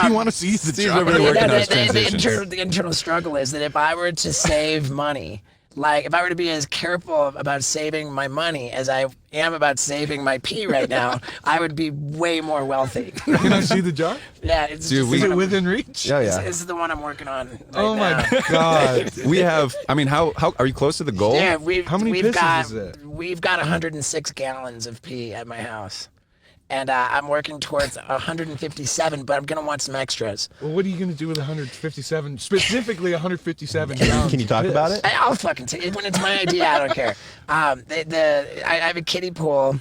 you want to see the Steve's job? over there working on his The internal struggle is that if I were to save money, like if I were to be as careful about saving my money as I am about saving my pee right now, I would be way more wealthy. Can I see the jar? Yeah, it's Dude, Is it within reach? Yeah, yeah. This is the one I'm working on. Right Oh my now. god. we have. I mean, how are you close to the goal? Yeah, How many we've pisses got is it? we've got 106 gallons of pee at my house, and I'm working towards 157. But I'm gonna want some extras. Well, what are you going to do with 157, specifically 157 pounds? Can you talk about it? I'll fucking tell you when it's my idea. I don't care. I have a kiddie pool.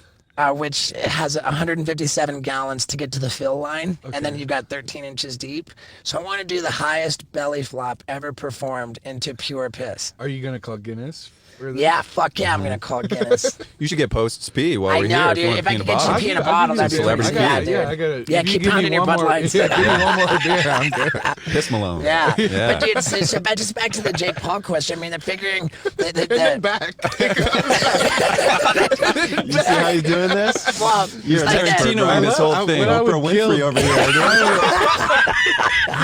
Which has 157 gallons to get to the fill line, and then you've got 13 inches deep. So I want to do the highest belly flop ever performed into pure piss. Are you going to call Guinness? for this? Yeah, fuck yeah, I'm gonna call Guinness. You should get Post's pee while I we're know, here. dude. If I could get you pee in a bottle, that'd be celebrity really pee. dude. Yeah, I got it. Yeah, keep pounding your Bud Lights. Yeah, give me one more beer. I'm good. Piss Malone. Yeah. Yeah. But dude, so just back to the Jake Paul question. I mean, they're figuring that Back. You see how he's doing this? well, You're like an that. expert, Tarantino in this whole thing. When I would Oprah kill- Winfrey over here.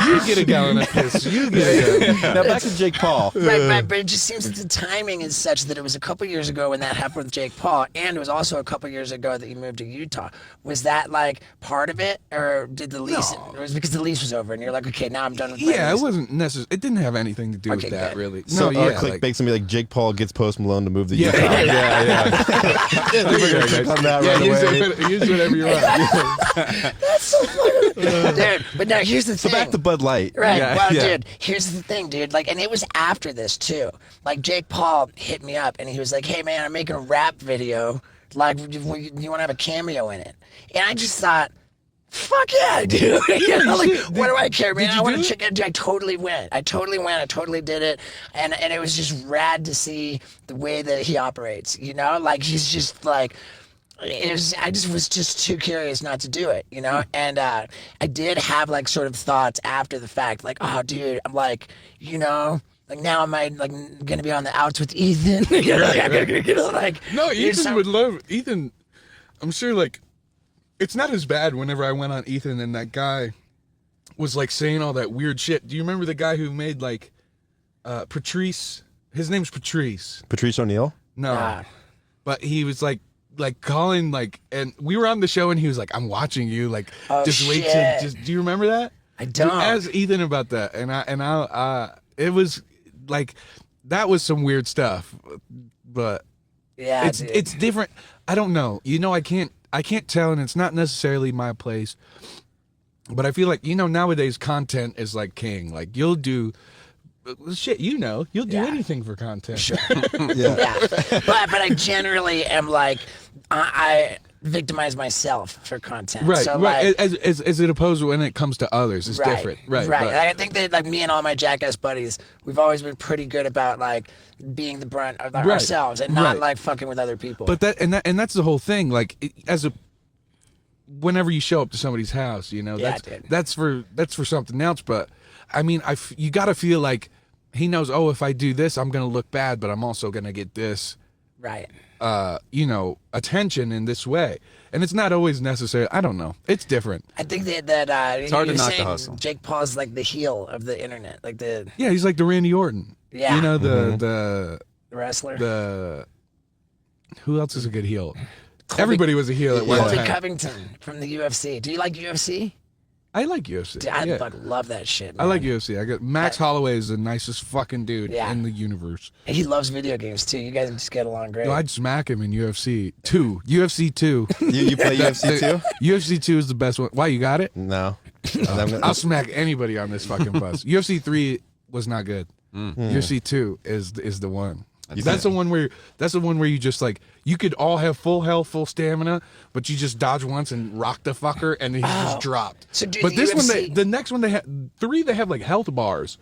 You get a gallon of piss. You get a gallon. Now back to Jake Paul. Right, but it just seems that the timing is such that it was a couple years ago when that happened with Jake Paul, and it was also a couple years ago that you moved to Utah. Was that like part of it, or did the lease? No. Or was it because the lease was over and you're like, okay, now I'm done with. Yeah, my it lease? wasn't necessary. It didn't have anything to do Okay, with that, good. really. So no, our yeah, clickbait's gonna be like Jake Paul gets Post Malone to move to Yeah, Utah. yeah, We're gonna click on that right away. use whatever you want. That's so funny, dude. But now here's the So thing. back to Bud Light. Right. Yeah, Well, yeah. dude, here's the thing, dude. Like, and it was after this too. Like, Jake Paul hit me up and he was like, "Hey, man, I'm making a rap video. Like, you want to have a cameo in it?" And I just thought, "Fuck yeah, dude!" You know, like, what do I care, man? I want to check it. I totally went. I totally did it, and it was just rad to see the way that he operates. You know, like he's just like. I just was just too curious not to do it, you know? And I did have like sort of thoughts after the fact, like, oh, dude, I'm like, you know, like now am I like gonna be on the outs with Ethan? You know, like No, you Ethan sound- would love Ethan. I'm sure, like, it's not as bad whenever I went on Ethan and that guy was like saying all that weird shit. Do you remember the guy who made like Patrice? His name's Patrice. Patrice O'Neal. No, but he was like calling like, and we were on the show and he was like, "I'm watching you." Like, Oh, just wait shit. to just. Do you remember that? I don't. Ask Ethan about that, and I it was like that was some weird stuff, but Yeah, it's dude. it's different. I don't know. You know, I can't tell, and it's not necessarily my place. But I feel like, you know, nowadays content is like king. Like, you'll do shit. You know, you'll do Yeah. anything for content. Sure. Yeah. Yeah, but I generally am like I victimize myself for content. Right. So Right. like, As it opposed to when it comes to others, it's different. Right. Right. but- Like, I think that like me and all my jackass buddies, we've always been pretty good about like being the brunt of Right. ourselves and not Right. like fucking with other people. But that's the whole thing. Like, whenever you show up to somebody's house, you know, Yeah, that's dude. that's for something else. But I mean, you got to feel like he knows, oh, if I do this, I'm going to look bad, but I'm also going to get this, Right. Attention in this way. And it's not always necessary. I don't know. It's different. I think that It's hard to knock the hustle. Jake Paul's like the heel of the internet, like the Yeah, he's like the Randy Orton. Yeah. You know, the wrestler. who else is a good heel? Everybody was a heel at one Colby time. Covington from the UFC. Do you like UFC? I like UFC. Dude, I yeah. fucking love that shit. I Man. like UFC. I got Max Holloway is the nicest fucking dude Yeah. in the universe. He loves video games too. You guys just get along great. No, I'd smack him in UFC 2. UFC 2. You play UFC too? UFC 2 is the best one. Why, you got it? No. I'll smack anybody on this fucking bus. UFC 3 was not good. UFC 2 is the one. That's the one where you just like, you could all have full health, full stamina, but you just dodge once and rock the fucker and he's just dropped. So dude, but the this UFC one, the next one, they have 3. They have like health bars.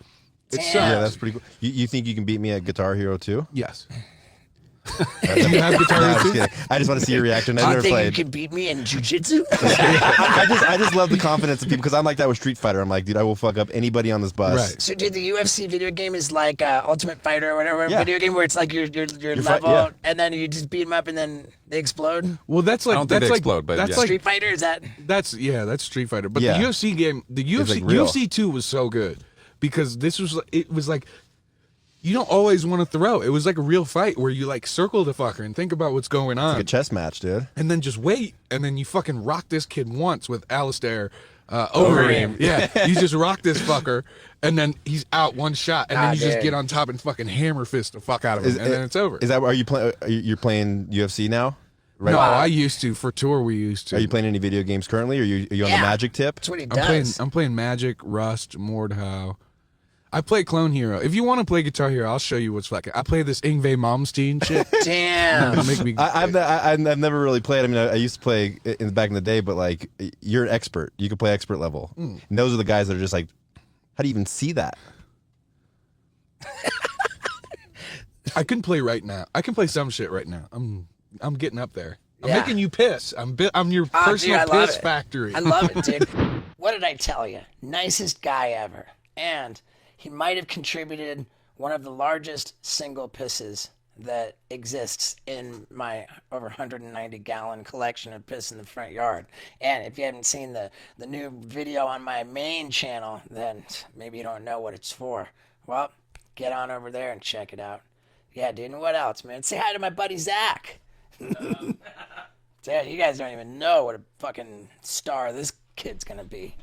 It's Damn. Yeah, that's pretty cool. You think you can beat me at Guitar Hero 2? yes. Do you have Guitar No, I'm Hero just 2? kidding. I just want to see your reaction. Do I've you never think played. you can beat me in jujitsu? I just love the confidence of people because I'm like that with Street Fighter. I'm like, dude, I will fuck up anybody on this bus. Right. So, dude, the UFC video game is like Ultimate Fighter or whatever Yeah. video game where it's like your level, and then you just beat them up and then they explode. Well, that's like I don't think that's they like explode, but that's yeah. like Street Fighter is that? that's Street Fighter. But Yeah. the UFC game, the UFC like real. UFC 2 was so good because it was like you don't always want to throw. It was like a real fight where you like circle the fucker and think about what's going on. Like a chess match, dude. And then just wait, and then you fucking rock this kid once with Alistair over him. Yeah, you just rock this fucker, and then he's out one shot, and then you just dude. get on top and fucking hammer fist the fuck out of him, and then it's over. Is that are you playing? You're playing UFC now? Right. No, now? I used to for tour. We used to. Are you playing any video games currently? Are you on Yeah. the Magic tip? That's what he I'm playing. does. I'm playing Magic, Rust, Mordhau. I play Clone Hero. If you want to play Guitar Hero, I'll show you what's fucking. I play this Yngwie Malmsteen shit. Damn. Make me. I've never really played. I mean, I used to play back in the day, but like, you're an expert. You can play expert level. And those are the guys that are just like, how do you even see that? I can play right now. I can play some shit right now. I'm getting up there. I'm Yeah. making you piss. I'm your Oh, personal dude, I love piss it. factory. I love it, dude. What did I tell you? Nicest guy ever. And he might have contributed one of the largest single pisses that exists in my over 190 gallon collection of piss in the front yard. And if you haven't seen the new video on my main channel, then maybe you don't know what it's for. Well, get on over there and check it out. Yeah, dude, and what else, man? Say hi to my buddy Zach. Dude, you guys don't even know what a fucking star this kid's gonna be.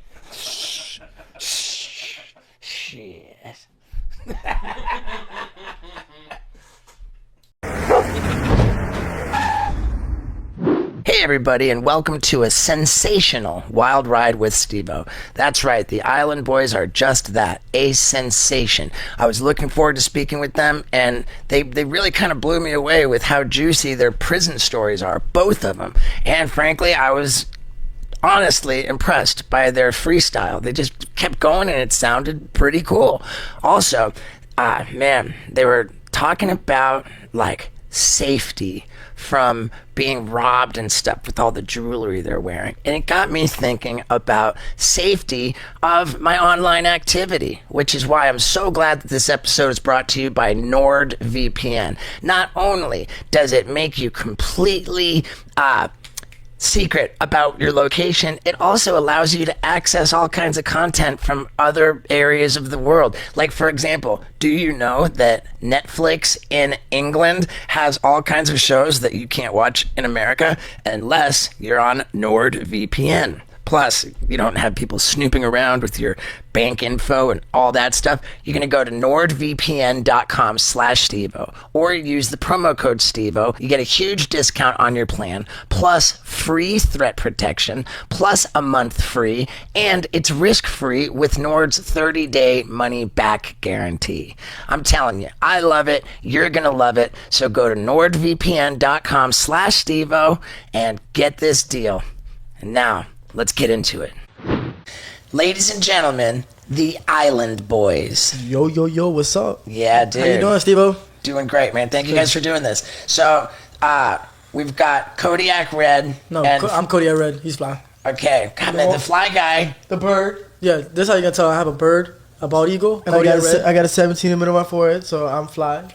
Shit. Hey everybody, and welcome to a sensational wild ride with Steve-O. That's right, the Island Boys are just that, a sensation. I was looking forward to speaking with them, and they really kind of blew me away with how juicy their prison stories are, both of them. And frankly, I was honestly impressed by their freestyle. They just kept going, and it sounded pretty cool. Also, man, they were talking about, like, safety from being robbed and stuff with all the jewelry they're wearing. And it got me thinking about safety of my online activity, which is why I'm so glad that this episode is brought to you by NordVPN. Not only does it make you completely secret about your location, it also allows you to access all kinds of content from other areas of the world. Like, for example, do you know that Netflix in England has all kinds of shows that you can't watch in America unless you're on NordVPN? Plus, you don't have people snooping around with your bank info and all that stuff. You're going to go to nordvpn.com/Stevo or use the promo code Stevo. You get a huge discount on your plan, plus free threat protection, plus a month free, and it's risk-free with Nord's 30-day money-back guarantee. I'm telling you, I love it. You're going to love it. So go to nordvpn.com/Stevo and get this deal. And now, let's get into it. Ladies and gentlemen, the Island Boys. Yo, yo, yo, what's up? Yeah, dude. How you doing, Steve-O? Doing great, man. Thank you guys for doing this. So, we've got Kodiak Red. No, and, I'm Kodiak Red. He's fly. okay. God, man, the fly guy. The bird. Yeah, this is how you can tell I have a bird. A bald eagle. And I got a 17 in the middle of my forehead, so I'm fly.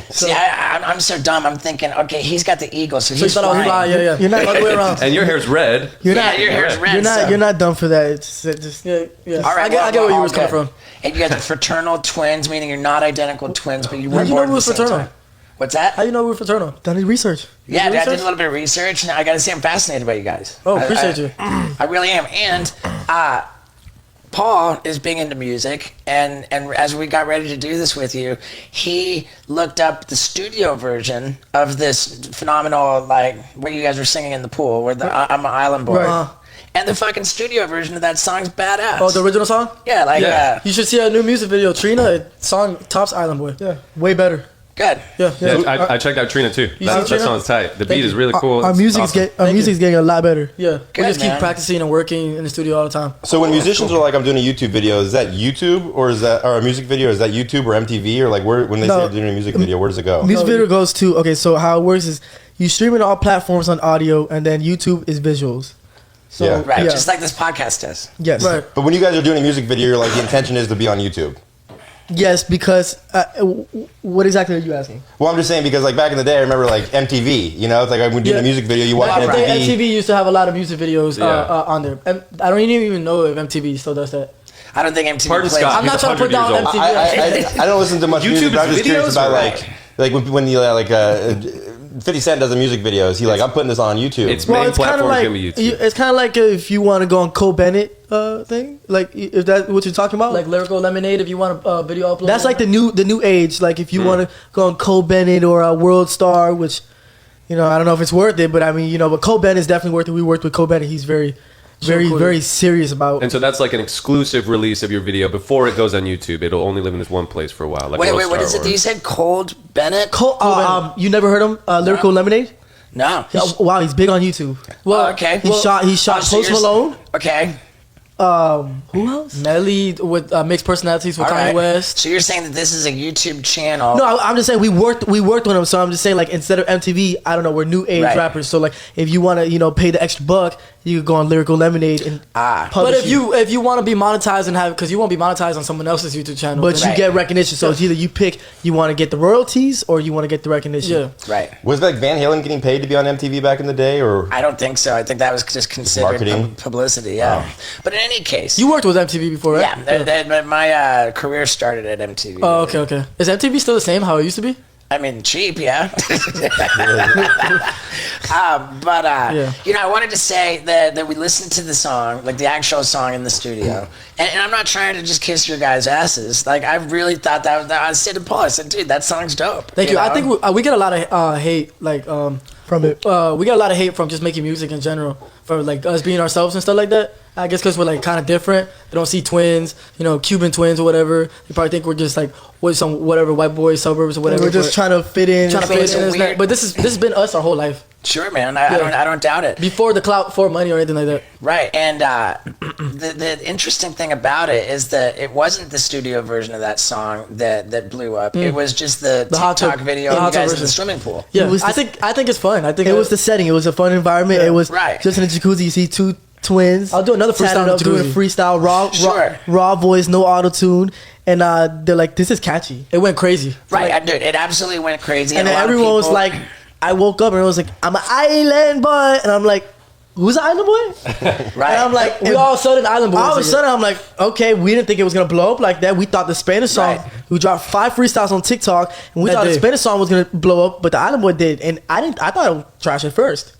See, I'm so dumb. I'm thinking, okay, he's got the eagle, so he's thought I was fly. Yeah. You're not all the way around. And your hair's red. Your hair's red. You're not dumb for that. It's just All right, I get where you were coming from. And you guys are fraternal twins, meaning you're not identical twins, but you were How do you born know we at the were same fraternal? time. What's that? How you know we were fraternal? Done any research? Yeah, I did a little bit of research. Now I gotta say, I'm fascinated by you guys. Oh, appreciate you. I really am. And Paul is big into music, and as we got ready to do this with you, he looked up the studio version of this phenomenal, like, where you guys were singing in the pool, where I'm an island boy. Right. And the fucking studio version of that song's badass. Oh, the original song? Yeah, like, You should see a new music video. Trina, song tops Island Boy. Yeah, way better. good. Yeah, I checked out Trina too. That song's tight. The beat is really cool. Our music's getting a lot better. Yeah, we Good, just keep man. practicing and working in the studio all the time. So when musicians are like, I'm doing a YouTube video, is that YouTube or a music video? Is that YouTube or MTV or like when they say they're doing a music video, where does it go? Music video goes to so how it works is you stream it on all platforms on audio, and then YouTube is visuals. So, Yeah. Right, just like this podcast does. Yes. Right. But when you guys are doing a music video, you're like, the intention is to be on YouTube. Yes, because what exactly are you asking? Well, I'm just saying because like back in the day, I remember like MTV. You know, it's like when we're doing a music video, you watch Back in the day, MTV. MTV used to have a lot of music videos on there. And I don't even know if MTV still does that. I don't think MTV Pardon plays. Scott. I'm not He's trying to put down 100 years MTV. I don't listen to much music, but I'm just curious videos about or- when the 50 Cent does the music videos. He I'm putting this on YouTube. Its main platform is like gonna be YouTube. it's kind of like if you want to go on Cole Bennett thing, like if that's what you're talking about, Like Lyrical Lemonade, if you want a video upload. that's like the new age. Like if you want to go on Cole Bennett or a World Star, which I don't know if it's worth it, but I mean but Cole Bennett is definitely worth it. We worked with Cole Bennett. He's very serious about. And so that's like an exclusive release of your video before it goes on YouTube. It'll only live in this one place for a while. Like Wait, World what is Star it that you said? Cold Bennett? You never heard him? Lyrical Lemonade? No. Wow, he's big on YouTube. Well, okay. He shot so Post you're- Malone. Okay. Who else? Melly with mixed personalities with All Kanye right. West. So you're saying that this is a YouTube channel? No, I'm just saying we worked with him. So I'm just saying, like, instead of MTV, I don't know, we're new age Right. rappers. So like, if you want to pay the extra buck, you could go on Lyrical Lemonade and But publish if you want to be monetized and have, because you won't be monetized on someone else's YouTube channel. but then- you get recognition. So it's either you pick, you want to get the royalties or you want to get the recognition. Yeah. Right. Was like Van Halen getting paid to be on MTV back in the day, or I don't think so. I think that was just considered Marketing? publicity. Yeah. But in any case, You worked with MTV before, right? yeah, my career started at MTV. Oh, okay. Is MTV still the same how it used to be? I mean, cheap, yeah. But I wanted to say that we listened to the song, like the actual song in the studio, and I'm not trying to just kiss your guys' asses. Like I really thought that I said to Paul, I said, dude, that song's dope. Thank you. know? I think we get a lot of hate, like From it. we get a lot of hate from just making music in general, for like us being ourselves and stuff like that. I guess because we're like kind of different. They don't see twins, Cuban twins or whatever. They probably think we're just like some whatever white boy suburbs or whatever. We're just trying to fit in. trying to think fit it's in. a It's not- weird- But this has been us our whole life. Sure, man. I don't doubt it. Before the clout, for money or anything like that. Right, and the interesting thing about it is that it wasn't the studio version of that song that blew up. It was just the hot TikTok tub- video the of hot you tub guys in the version. swimming pool. Yeah, It was I the- think it's fun. I think It was the setting. It was a fun environment. It was Right. just in a jacuzzi. You see two twins. I'll do another freestyle tatted in up, the doing a jacuzzi. freestyle, Sure. raw voice, no auto tune, and they're like, "This is catchy." It went crazy. Right, dude, it absolutely went crazy. And a then lot of everyone was people- like, I woke up and it was like, I'm an island boy. And I'm like, who's an island boy? right. And I'm like, We all sudden island boys. all of a sudden, I'm like, okay, we didn't think it was going to blow up like that. We thought the Spanish song, Right. we dropped 5 freestyles on TikTok, and we That thought the did. Spanish song was going to blow up, but the island boy did. And I thought it was trash at first.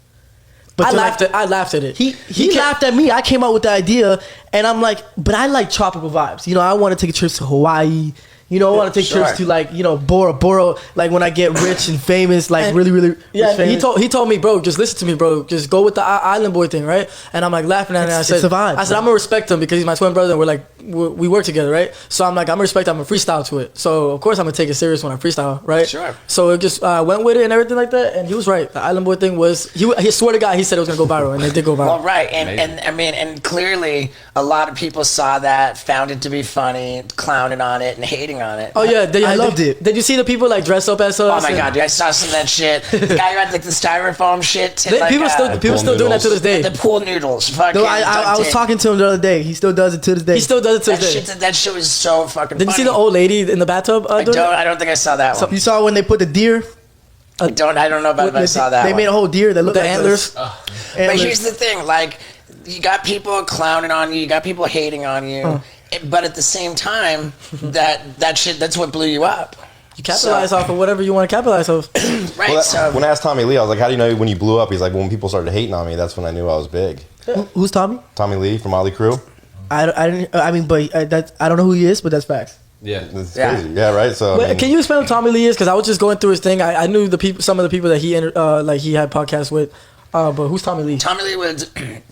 But I to laughed at it. He laughed at me. I came out with the idea, and I'm like, but I like tropical vibes. I want to take trips to Hawaii. I want to take trips to like, Bora Bora. Like when I get rich and famous, like And- really, really. Yeah, rich, famous. he told me, bro, just listen to me, bro. Just go with the island boy thing, right? And I'm like laughing at it. And I It's said, a vibe, I said, bro. I'm gonna respect him because he's my twin brother, and we work together, right? So I'm like, I'm gonna respect him. I'm gonna freestyle to it. So of course I'm gonna take it serious when I freestyle, right? Sure. So it just went with it and everything like that, and he was right. The island boy thing was he swear to God he said it was gonna go viral, and it did go viral. Well, right, and I mean, and clearly a lot of people saw that, found it to be funny, clowning on it, and hating hating on it. Oh yeah, I loved it. Did you see the people like dress up as us? Oh my god, dude, I saw some of that shit. The guy who had like the styrofoam shit. People still doing that to this day. The pool noodles. Fucking. No, I was talking to him the other day. He still does it to this day. He still does it to this day. That shit was so fucking. Did you see the old lady in the bathtub? I don't think I saw that one. You saw when they put the deer? I don't know about if I saw that. They made a whole deer that looked the like antlers. But here's the thing, like, you got people clowning on you, you got people hating on you, but at the same time, that shit, that's what blew you up. You capitalize off of whatever you want to capitalize off. Right. Well, when I asked Tommy Lee, I was like, "How do you know when you blew up?" He's like, "When people started hating on me, that's when I knew I was big." Who's Tommy? Tommy Lee from Motley Crue. I don't know who he is, but that's facts. Yeah. That's crazy. Yeah, right. So, But can you explain who Tommy Lee is? Because I was just going through his thing. I knew some of the people that he had podcasts with. But who's Tommy Lee? Tommy Lee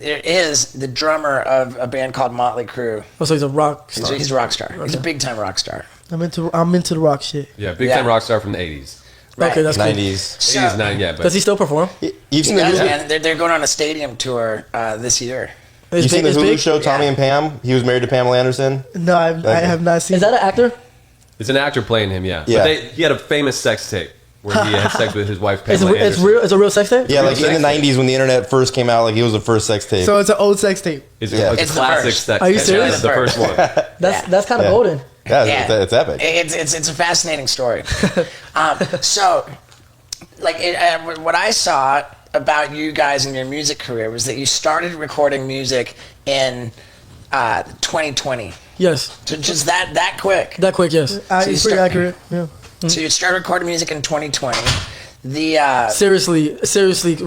is the drummer of a band called Motley Crue. Oh, so he's a rock star. He's a rock star. Okay. He's a big time rock star. I'm into the rock shit. Yeah, big time rock star from the 80s. Right. Okay, that's cool. 90s. 80s, 90s, yeah. But Does he still perform? You've seen the Yeah, Hulu, man, they're going on a stadium tour this year. you've seen the It's Hulu big? show Tommy and Pam? He was married to Pamela Anderson. No, I have not seen. Is that an actor? it's an actor playing him, yeah. Yeah. But he had a famous sex tape where he had sex with his wife, It's Pamela Anderson. a real sex tape? Yeah, like in sex the tape. 90s when the internet first came out, like it was the first sex tape. So it's an old sex tape. It's, Yeah. it's It's a the classic first. sex Are you tape. serious? It's the first one. That's kind of Yeah. golden. yeah, it's epic. It's a fascinating story. So, like, what I saw about you guys and your music career was that you started recording music in 2020. Yes. So just that quick. That quick, yes. So you It's pretty start- accurate. Yeah. So you started recording music in 2020. The Seriously, we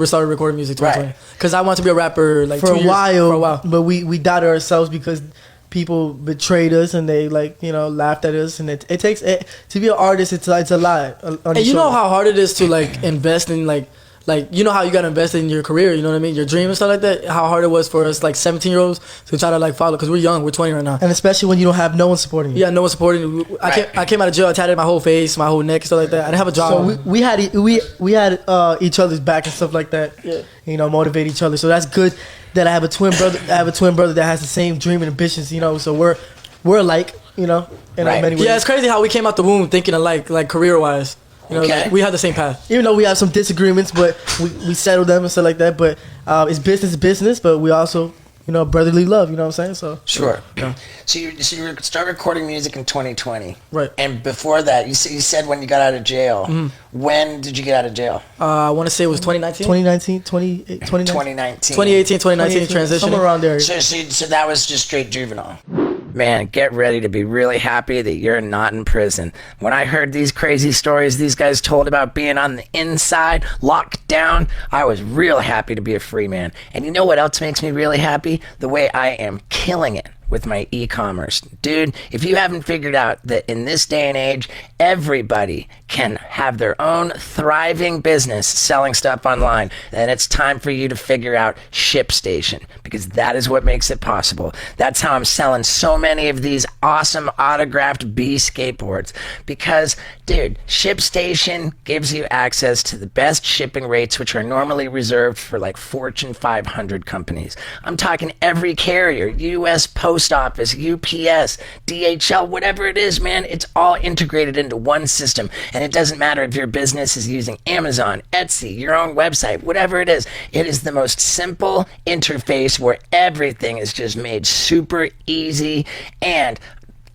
started recording music 2020. Right. Because I wanted to be a rapper like For 2 a years. while, For a while. but we doubted ourselves because people betrayed us and they laughed at us, and it takes to be an artist. It's a lot. And you know how hard it is to like invest in like you know how you gotta invest in your career, you know what I mean, your dream and stuff like that. How hard it was for us like 17-year-olds to try to like follow, because we're young, we're 20 right now. and especially when you don't have no one supporting you. Yeah, no one supporting. I came out of jail, I tatted my whole face, my whole neck, and stuff like that. I didn't have a job. So we had each other's back and stuff like that. Yeah. You know, motivate each other. So that's good that I have a twin brother. I have a twin brother that has the same dream and ambitions. You know, so we're alike. You know, in Right. many ways. Yeah, it's crazy how we came out the womb thinking alike, like career wise. You know, Okay. like, we had the same path. Even though we have some disagreements, but we settle them and stuff like that. But it's business. But we also, brotherly love. You know what I'm saying? So Sure. So you started recording music in 2020. Right. And before that, you said when you got out of jail. When did you get out of jail? I want to say it was 2019, 2019, 2019, 2019. 2019 transition. somewhere around there. So that was just straight juvenile. Man, get ready to be really happy that you're not in prison. When I heard these crazy stories these guys told about being on the inside, locked down, I was real happy to be a free man. And you know what else makes me really happy? The way I am killing it with my e-commerce. Dude, if you haven't figured out that in this day and age, everybody can have their own thriving business selling stuff online, then it's time for you to figure out ShipStation, because that is what makes it possible. That's how I'm selling so many of these awesome autographed B skateboards, because, dude, ShipStation gives you access to the best shipping rates, which are normally reserved for like Fortune 500 companies. I'm talking every carrier, U.S. Post Office, UPS, DHL, whatever it is, man, it's all integrated into one system. And it doesn't matter if your business is using Amazon, Etsy, your own website, whatever it is the most simple interface where everything is just made super easy. And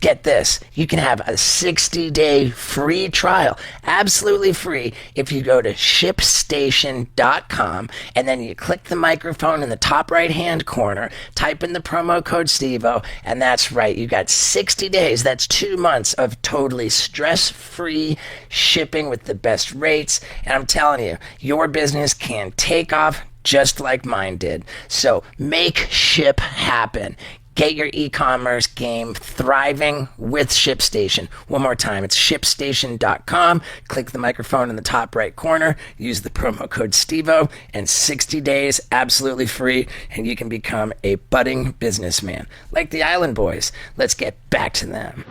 get this, you can have a 60-day free trial, absolutely free, if you go to ShipStation.com and then you click the microphone in the top right-hand corner, type in the promo code steveo, and that's right, you got 60 days, that's 2 months of totally stress-free shipping with the best rates, and I'm telling you, your business can take off just like mine did. So make ship happen. Get your e-commerce game thriving with ShipStation. One more time, it's ShipStation.com. Click the microphone in the top right corner, use the promo code STEVO, and 60 days absolutely free, and you can become a budding businessman. Like the Island Boys. Let's get back to them.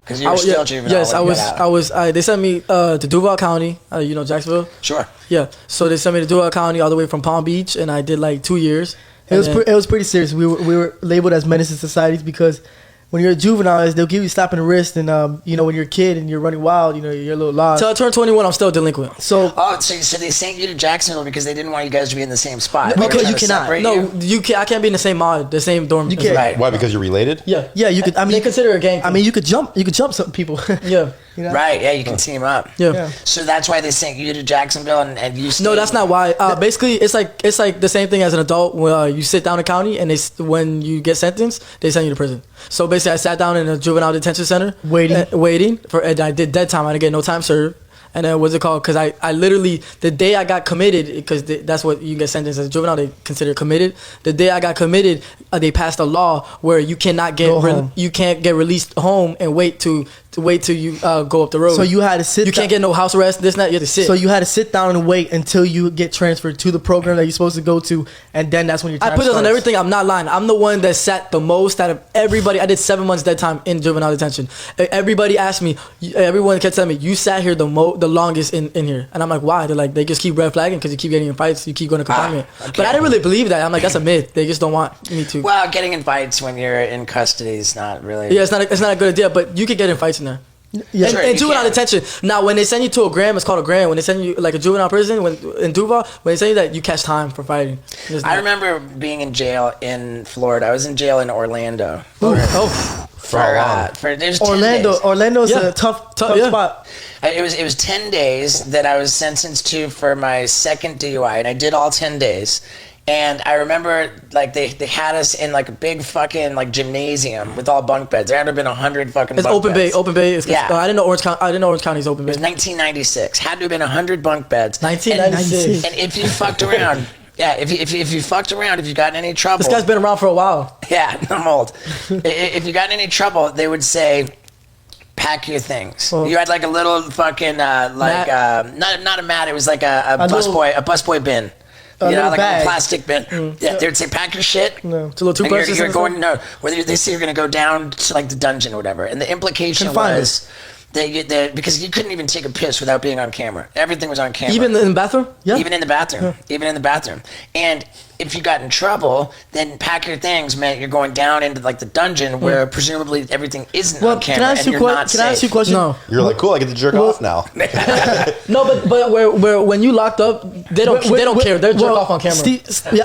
Because you were still juvenile. Yes, when you got out. they sent me to Duval County, Jacksonville. Sure. Yeah, so they sent me to Duval County all the way from Palm Beach, and I did like 2 years. It was pretty serious. We were labeled as menace to societies because when you're a juvenile, is they'll give you a slap in the wrist, and you know, when you're a kid and you're running wild, you know, you're a little lost. Till I turned 21, I'm still delinquent. So so they sent you to Jacksonville because they didn't want you guys to be in the same spot. They were because trying you to cannot. separate No, you? you can. I can't be in the same mod, the same dorm. You can't. Right. Why? Because you're related? Yeah. yeah, you could. I mean, They consider it a gang. I mean, you could jump some people. Yeah. You know? Right, yeah, you can team up. Yeah. So that's why they sent you to Jacksonville and you stayed. No, that's not why. Basically, it's like the same thing as an adult. Where you sit down in county, and when you get sentenced, they send you to prison. So basically, I sat down in a juvenile detention center, waiting for. And I did dead time. I didn't get no time served. And then what's it called? Because I literally, the day I got committed, because that's what you get sentenced as a juvenile, they consider committed. The day I got committed, they passed a law where you cannot get you can't get released home and wait till you go up the road. So you had to sit. You can't get no house arrest. This and that. You have to sit. So you had to sit down and wait until you get transferred to the program that you're supposed to go to, and then that's when your time I put this on starts. everything. I'm not lying. I'm the one that sat the most out of everybody. I did 7 months dead time in juvenile detention. Everybody asked me. Everyone kept telling me, "You sat here the longest in here," and I'm like, "Why?" They're like, "They just keep red flagging because you keep getting in fights. You keep going to confinement." Okay. But I didn't really believe that. I'm like, that's a myth. They just don't want me to. Well, getting in fights when you're in custody is not really. Yeah, it's not a good idea. But you could get in fights in there. Yeah. Sure, in you juvenile can. detention. Now, when they send you to a gram, it's called a gram. When they send you like a juvenile prison, in Duval, when they send you that, you catch time for fighting. I remember being in jail in Florida. I was in jail in Orlando. Oh, There's 10 Orlando. days. Orlando's Yeah. a tough yeah. spot. It was 10 days that I was sentenced to for my second DUI, and I did all 10 days. And I remember, like, they had us in, like, a big fucking, like, gymnasium with all bunk beds. There had to have been 100 fucking It's bunk open beds. bay. Open bay. Yeah. I didn't know Orange County's open bay. It was 1996. Had to have been 100 bunk beds. 1996. And if you fucked around, yeah, if you fucked around, if you got in any trouble. This guy's been around for a while. Yeah, I'm old. If you got in any trouble, they would say, pack your things. Oh. You had like a little fucking not a mat. It was like a busboy bin. You know, like bag. a plastic bin. Yeah, they would say, pack your shit. No. It's a little And toothbrushes. you're going whether they say you're going to go down to like the dungeon or whatever. And the implication Confinement. was that because you couldn't even take a piss without being on camera. Everything was on camera. Even in the bathroom. Yeah. Even in the bathroom. Even in the bathroom. And if you got in trouble, then pack your things meant you're going down into like the dungeon where presumably everything isn't on camera and you're not can I ask you a safe. question? No. You're like, cool, I get to jerk off now. No, but where when you locked up, they don't care. They're jerk off on camera.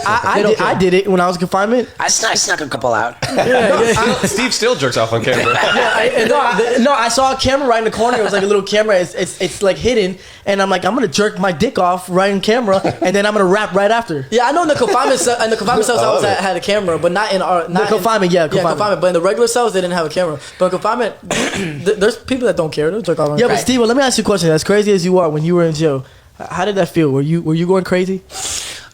I did it when I was in confinement. I snuck a couple out. Steve still jerks off on camera. I saw a camera right in the corner. It was like a little camera. It's like hidden, and I'm like, I'm gonna jerk my dick off right in camera, and then I'm gonna rap right after. Yeah, I know in the confinement cells I was at had a camera, but not in our confinement. confinement. But in the regular cells they didn't have a camera. But in confinement, there's people that don't care. They'll jerk off on Yeah, camera. but Steve, let me ask you a question. As crazy as you are, when you were in jail, how did that feel? Were you going crazy?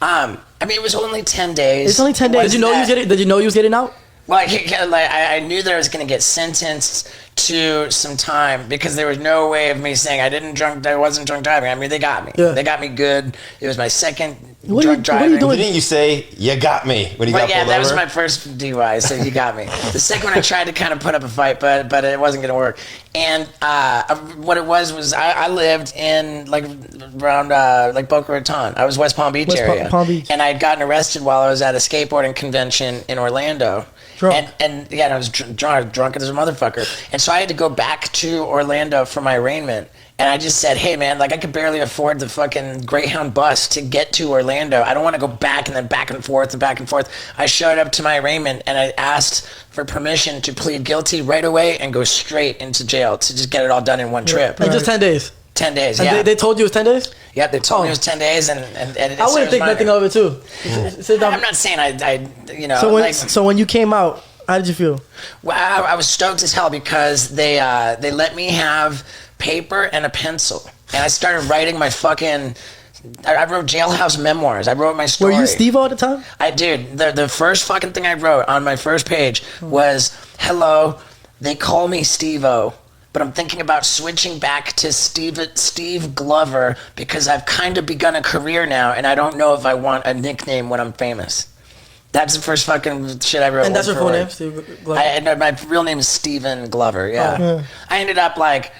I mean, it was only 10 days. It's only 10 days. Did you know you was getting out? Well, I knew that I was going to get sentenced to some time because there was no way of me saying I wasn't drunk driving. I mean, they got me. Yeah. They got me good. It was my second What drunk are driving. you doing? Didn't you say, you got me, when you But got yeah, pulled that over? was my first DUI, so you got me. The second one, I tried to kind of put up a fight, but it wasn't going to work. And what it was I lived in like around like Boca Raton. I was West Palm Beach area, Palm Beach. and I had gotten arrested while I was at a skateboarding convention in Orlando. Drunk. And I was drunk as a motherfucker, and so I had to go back to Orlando for my arraignment. And I just said, hey, man, like I could barely afford the fucking Greyhound bus to get to Orlando. I don't want to go back and then back and forth and back and forth. I showed up to my arraignment and I asked for permission to plead guilty right away and go straight into jail to just get it all done in one trip. And just 10 days. 10 days, And yeah. they told you it was 10 days? Yeah, they told me it was 10 days and it I wouldn't think nothing of it too. Sit down. I'm not saying I So when you came out, how did you feel? Well, I was stoked as hell because they let me have paper and a pencil, and I started writing my fucking. I wrote jailhouse memoirs. I wrote my story. Were you Steve all the time? I did. The first fucking thing I wrote on my first page was, "Hello, they call me Steve-O, but I'm thinking about switching back to Steve Glover because I've kind of begun a career now, and I don't know if I want a nickname when I'm famous." That's the first fucking shit I wrote. And that's word your for full word. name, Steve Glover? My real name is Steven Glover, yeah. I ended up like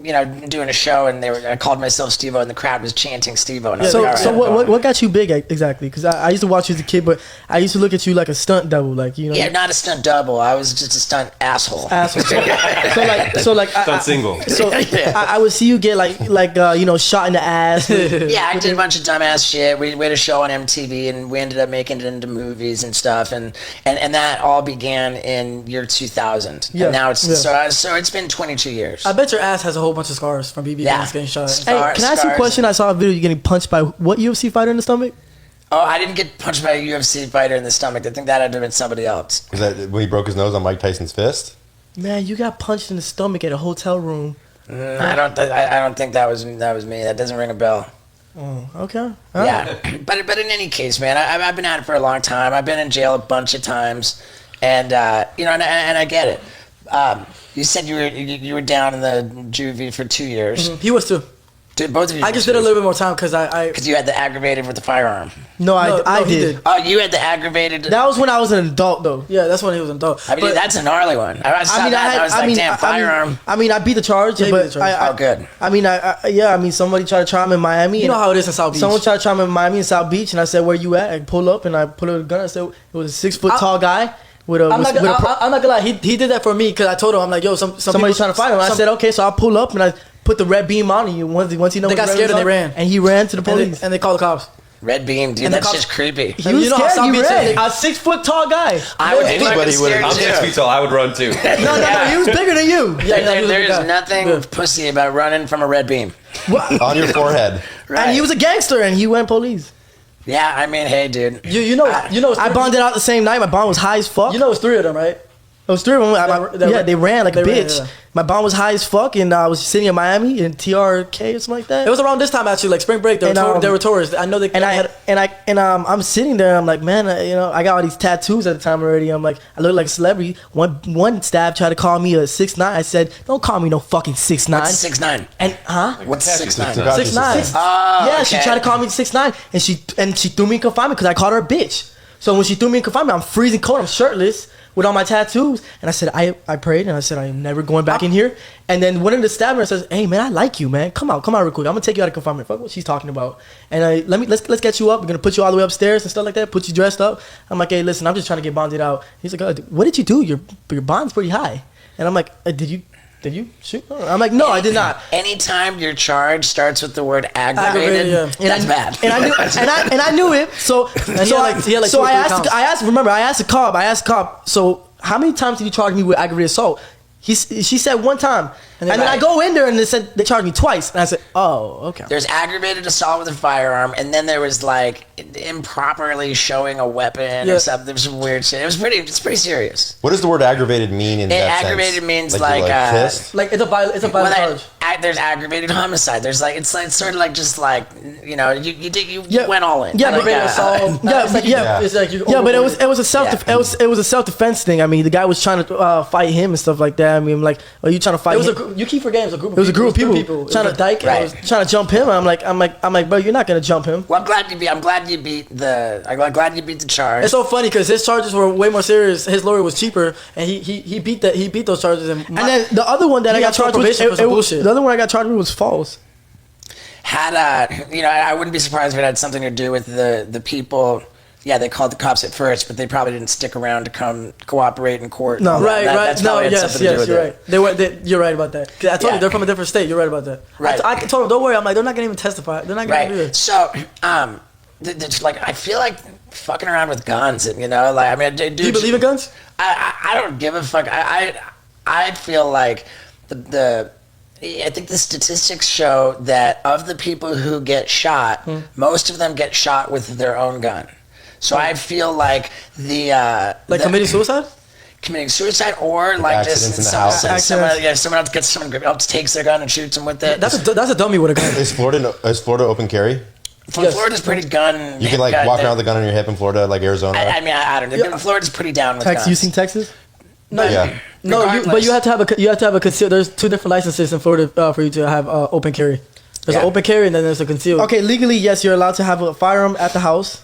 doing a show, and I called myself Steve-O, and the crowd was chanting Steve-O. And I was So, like, all so right, what got you big exactly? Because I used to watch you as a kid, but I used to look at you like a stunt double, like Yeah, not a stunt double. I was just a stunt asshole. asshole. Stunt single. So I would see you get like shot in the ass. Yeah, I did a bunch of dumbass shit. We had a show on MTV, and we ended up making it into movies and stuff, and that all began in year 2000. Yeah, And now it's yeah. so it's been 22 years. I bet your ass has a whole bunch of scars from BB Yeah. guns getting shot. Hey, can I ask you a question? I saw a video you getting punched by what UFC fighter in the stomach? Oh, I didn't get punched by a UFC fighter in the stomach. I think that had to have been somebody else. Was that when he broke his nose on Mike Tyson's fist? Man, you got punched in the stomach at a hotel room. I don't think that was me. That doesn't ring a bell. Oh, okay. Yeah, but in any case, man, I've been at it for a long time. I've been in jail a bunch of times, and and I get it. You said you were down in the juvie for 2 years. He was too. Did both of you? I just did a little bit more time because Because you had the aggravated with the firearm. No, I he did. Oh, you had the aggravated. That was when I was an adult, though. Yeah, that's when he was an adult. I mean, that's a gnarly one. I was damn, firearm. I mean, I beat the charge, Yeah, you beat but the charge. Oh, good. I mean, somebody tried to try me in Miami. You know how it is in South Beach. Someone tried to try me in Miami and South Beach, and I said, "Where you at?" I pull up and I pull out a gun. I said, "It was a 6 foot tall guy with a." I'm not gonna lie. He did that for me because I told him, I'm like, yo, Somebody's trying to fight him. I said, "Okay," so I pull up and I put the red beam on, and once he knows They got the red scared and beam's they on, ran. and he ran to the police. and they called the cops. Red beam, dude. And the That's cops- just creepy. He was You know how scared. South He Beach ran. is- A 6 foot tall guy. I would be Anybody fucking would've- scared I'm 6 too. feet tall. I would run too. No, he was bigger than you. Yeah, There is guy. nothing Yeah. pussy about running from a red beam. On your forehead. Right. And he was a gangster, and he went police. Yeah, I mean, hey, dude. You know, I bonded out the same night. My bond was high as fuck. You know, it's 3 of them, right? It was 3 of them. They ran like a They ran, bitch. yeah. My bond was high as fuck, and I was sitting in Miami in TRK or something like that. It was around this time actually, like spring break. They were tourists. I know they. I'm sitting there. I'm like, man, I got all these tattoos at the time already. I'm like, I look like a celebrity. One staff tried to call me a 6'9". I said, don't call me no fucking 6'9". What's 6'9"? And What's 6'9"? 6'9". Oh, Yeah, okay. she tried to call me 6'9", and she threw me in confinement because I called her a bitch. So when she threw me in confinement, I'm freezing cold. I'm shirtless with all my tattoos, and I said, I prayed, and I said, I am never going back in here. And then one of the stabbers says, hey man, I like you, man. Come out real quick. I'm gonna take you out of confinement. Fuck what she's talking about. And let's get you up. We're gonna put you all the way upstairs and stuff like that. Put you dressed up. I'm like, hey, listen, I'm just trying to get bonded out. He's like, oh, what did you do? Your bond's pretty high. And I'm like, did you shoot? I'm like, no, I did not. Anytime your charge starts with the word aggravated, Aggravated, yeah. that's bad. And I knew it. So he had like 2 or 3 counts. I asked the cop. So how many times did you charge me with aggravated assault? She said 1 time. And then I go in there and they charged me twice. And I said, oh, okay. There's aggravated assault with a firearm, and then there was like improperly showing a weapon or something. There was some weird shit. It's pretty serious. What does the word aggravated mean in that sense? Aggravated means you're, like, pissed? Like it's a violent charge. There's aggravated homicide. There's like it's sort of like just like you went all in. Yeah, Like, aggravated assault. It's like you. Yeah, but it was a self-defense thing. I mean, the guy was trying to fight him and stuff like that. I mean, I'm like, are you trying to fight him? You keep forgetting it was a group of people. It was a group of people It was a dyke. Right. It was, trying to jump him. I'm like, bro, you're not gonna jump him. Well, I'm glad you beat the charge. it's so funny because his charges were way more serious. His lawyer was cheaper, and he beat those charges. And then the other one that He I got got charged with, probation for some bullshit. the other one I got charged with was false. I wouldn't be surprised if it had something to do with the people. Yeah, they called the cops at first, but they probably didn't stick around to come cooperate in court. No. right. That's No, probably had yes, something to do with you're it. right. You're right about that. 'Cause I told you they're from a different state. You're right about that. Right. I told them, don't worry. I'm like, they're not gonna even testify. They're not gonna do Right. it. So, I feel like fucking around with guns, and dude, Do you believe in guns? I don't give a fuck. I feel like I think the statistics show that of the people who get shot, most of them get shot with their own gun. So I feel like Committing suicide? committing suicide or like Accidents just in the house. someone else takes their gun and shoots them with it. That's a dummy with a gun. Is Florida open carry? Florida's pretty gun. You can walk around with a gun on your hip in Florida, like Arizona. I don't know. Florida's pretty down with Texas, guns. you seen Texas? yeah. But you have to have a conceal. There's 2 different licenses in Florida for you to have open carry. There's an open carry and then there's a concealed. Okay, legally, yes, you're allowed to have a firearm at the house.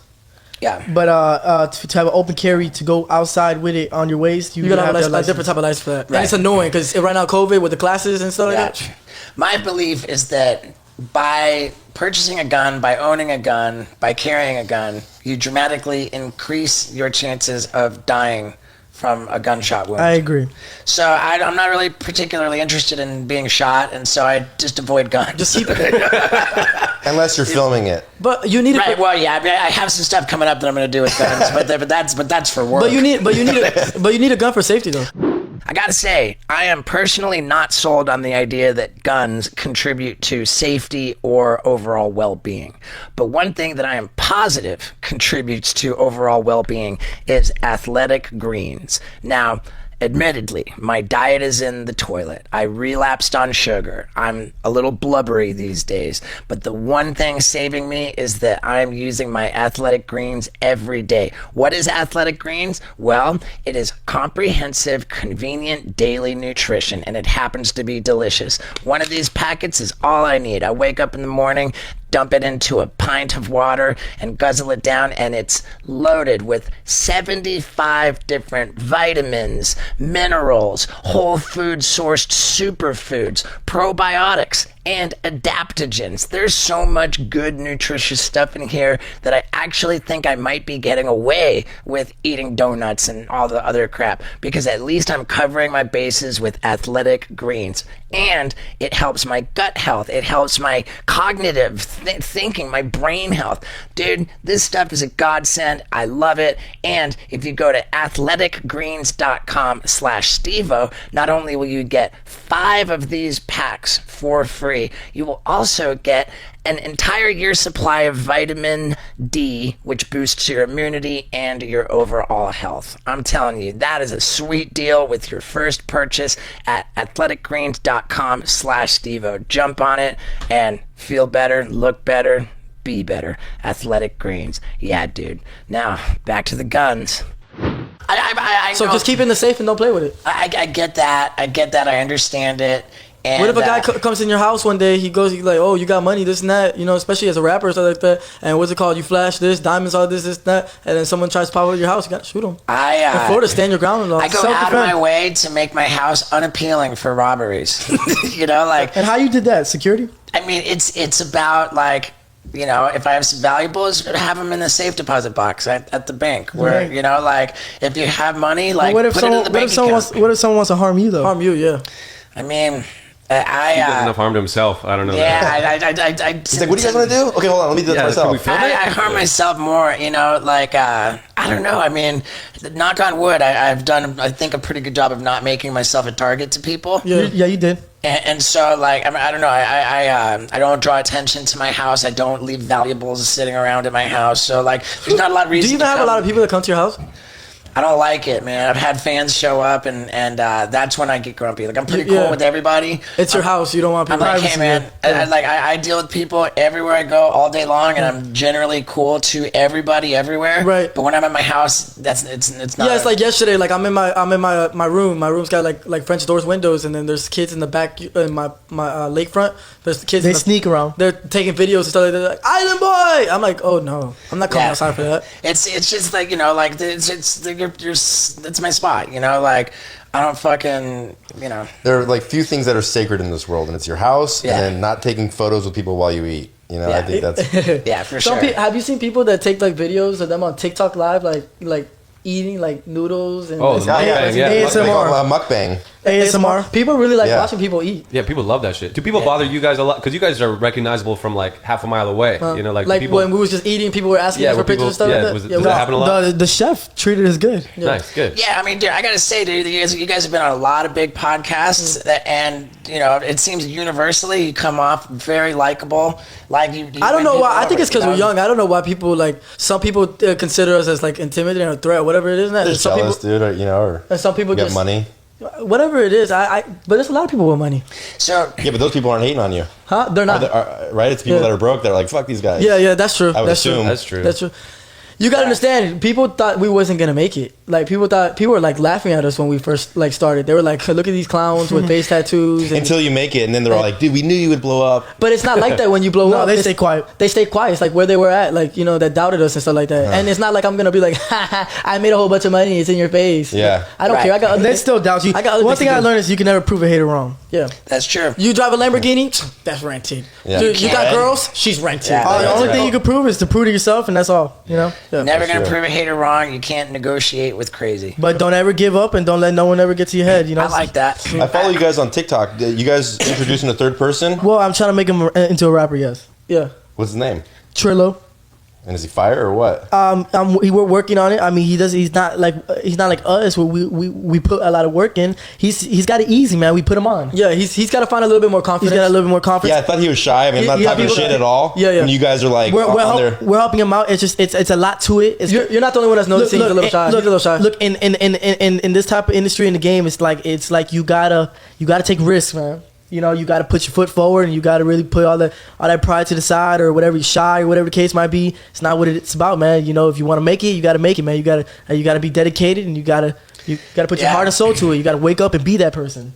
Yeah. But to have an open carry to go outside with it on your waist, You gotta have a different type of license for that. Right. And it's annoying because right now COVID with the classes and stuff like that. My belief is that by purchasing a gun, by owning a gun, by carrying a gun, you dramatically increase your chances of dying from a gunshot wound. I agree. So I'm not really particularly interested in being shot, and so I just avoid guns. Just keep it. Unless you're filming it. But you need Right. Well, yeah. I mean, I have some stuff coming up that I'm going to do with guns, but that's for work. But you need a gun for safety though. I gotta say, I am personally not sold on the idea that guns contribute to safety or overall well-being. But one thing that I am positive contributes to overall well-being is athletic greens. Now, admittedly, my diet is in the toilet. I relapsed on sugar. I'm a little blubbery these days. But the one thing saving me is that I'm using my Athletic Greens every day. What is Athletic Greens? Well, it is comprehensive, convenient daily nutrition, and it happens to be delicious. One of these packets is all I need. I wake up in the morning, dump it into a pint of water and guzzle it down, and it's loaded with 75 different vitamins, minerals, whole food sourced superfoods, probiotics, and adaptogens. There's so much good nutritious stuff in here that I actually think I might be getting away with eating donuts and all the other crap, because at least I'm covering my bases with Athletic Greens. And it helps my gut health. It helps my cognitive thinking, my brain health. Dude, this stuff is a godsend. I love it. And if you go to athleticgreens.com/Stevo, not only will you get 5 of these packs for free, you will also get an entire year's supply of vitamin D, which boosts your immunity and your overall health. I'm telling you, that is a sweet deal with your first purchase at athleticgreens.com/Stevo. Jump on it and feel better, look better, be better. Athletic Greens. Yeah, dude. Now, back to the guns. I So know, just keep it in the safe and don't play with it. I get that. I understand it. And, What if a guy comes in your house one day, he's like, oh, you got money, this and that, you know, especially as a rapper or something like that, and what's it called, you flash this, diamonds, all this, that, and then someone tries to pop up your house, you gotta shoot him. In Florida, stand your ground and all. I go out of my way to make my house unappealing for robberies. You know, like. And how you did that? Security? I mean, it's about like, you know, if I have some valuables, have them in the safe deposit box at the bank. Where Right. you know, like if you have money, like What if put it in the bank account. what if someone wants to harm you though? Harm you, yeah. I mean, He does enough harm to himself. I don't know. yeah, I He's like, what do you guys want to do? Okay, hold on. Let me do that can we myself. film it? I harm myself more, you know, like, I don't know. I mean, knock on wood, I've done, I think, a pretty good job of not making myself a target to people. Yeah, you did. And so, like, I mean, I don't know. I don't draw attention to my house. I don't leave valuables sitting around in my house. So, like, there's not a lot of reason Do you even have a lot of people that come to your house? I don't like it, man. I've had fans show up, and that's when I get grumpy. Like, I'm pretty cool with everybody. It's your house. You don't want I'm people. like, hey, man. I deal with people everywhere I go all day long, and I'm generally cool to everybody everywhere. Right. But when I'm at my house, it's not. Yeah, it's like yesterday. Like I'm in my room. My room's got like French doors, windows, and then there's kids in the back in my lakefront. There's kids. They sneak around. They're taking videos and stuff like that. They're like, Island Boy. I'm like, oh no, I'm not coming outside for that. It's just like, you know, like it's my spot, you know, like I don't fucking, you know. There are like few things that are sacred in this world, and it's your house Yeah. and then not taking photos with people while you eat. You know, Yeah. I think that's Yeah, for sure. Have you seen people that take like videos of them on TikTok live, like eating like noodles and Oh, the mukbang, yeah. ASMR. Mukbang. ASMR. People really like Yeah. watching people eat. Yeah, people love that shit. Do people bother you guys a lot? Because you guys are recognizable from like half a mile away. You know, like people. when we was just eating, people were asking us for where pictures and stuff like that. does that happen a lot? The chef treated us good. Nice, good. Yeah, I mean, dude, I gotta say, dude, you guys have been on a lot of big podcasts, and you know, it seems universally you come off very likable. Like you I don't know win why. I people think it's because over, we're you know? young. I don't know why people like some people consider us as like intimidating or threat or whatever it is. And They're some jealous, people, dude. Or, you know, or and some people you got just money. whatever it is. But there's a lot of people with money, So Yeah, but those people aren't hating on you, huh? They're not. right? It's people Yeah. that are broke that are like, fuck these guys. Yeah, that's true. I would That's assume. true. That's true. That's true. You gotta understand, people thought we wasn't gonna make it. Like people were like laughing at us when we first like started. They were like, look at these clowns with face tattoos. Until you make it, and then they're all like, dude, we knew you would blow up. But it's not like that when you blow up. They stay quiet. They stay quiet. It's like where they were at, like, you know, that doubted us and stuff like that. And it's not like I'm gonna be like, I made a whole bunch of money. It's in your face. Yeah. I don't care. I got. They still doubt you. I got other One things thing to I do. learned is you can never prove a hater wrong. Yeah. That's true. You drive a Lamborghini? That's rented. Yeah. You got can't. girls? She's rented. Yeah. The only thing you can prove is to prove to yourself, and that's all. You know. Yeah. Never gonna sure. prove a hater wrong. You can't negotiate with crazy. But don't ever give up, and don't let no one ever get to your head. You know. I like that. I follow you guys on TikTok. You guys introducing a third person? Well, I'm trying to make him into a rapper. Yes. Yeah. What's his name? Trillo. And is he fire or what? We're working on it. I mean, he's not like us. Where we put a lot of work in. He's got it easy, man. We put him on. Yeah, he's got to find a little bit more confidence. He's got a little bit more confidence. Yeah, I thought he was shy. I mean, I'm not talking people- shit at all. Yeah, yeah. And you guys are like We're on there. we're helping him out. It's just it's a lot to it. It's, You're not the only one that's noticing. He's a little shy. He's a little shy. Look, in this type of industry in the game, it's like you gotta take risks, man. You know, you gotta put your foot forward, and you gotta really put all that pride to the side, or whatever. You're shy, or whatever the case might be. It's not what it's about, man. You know, if you want to make it, you gotta make it, man. You gotta be dedicated, and you gotta put your Yeah. heart and soul to it. You gotta wake up and be that person.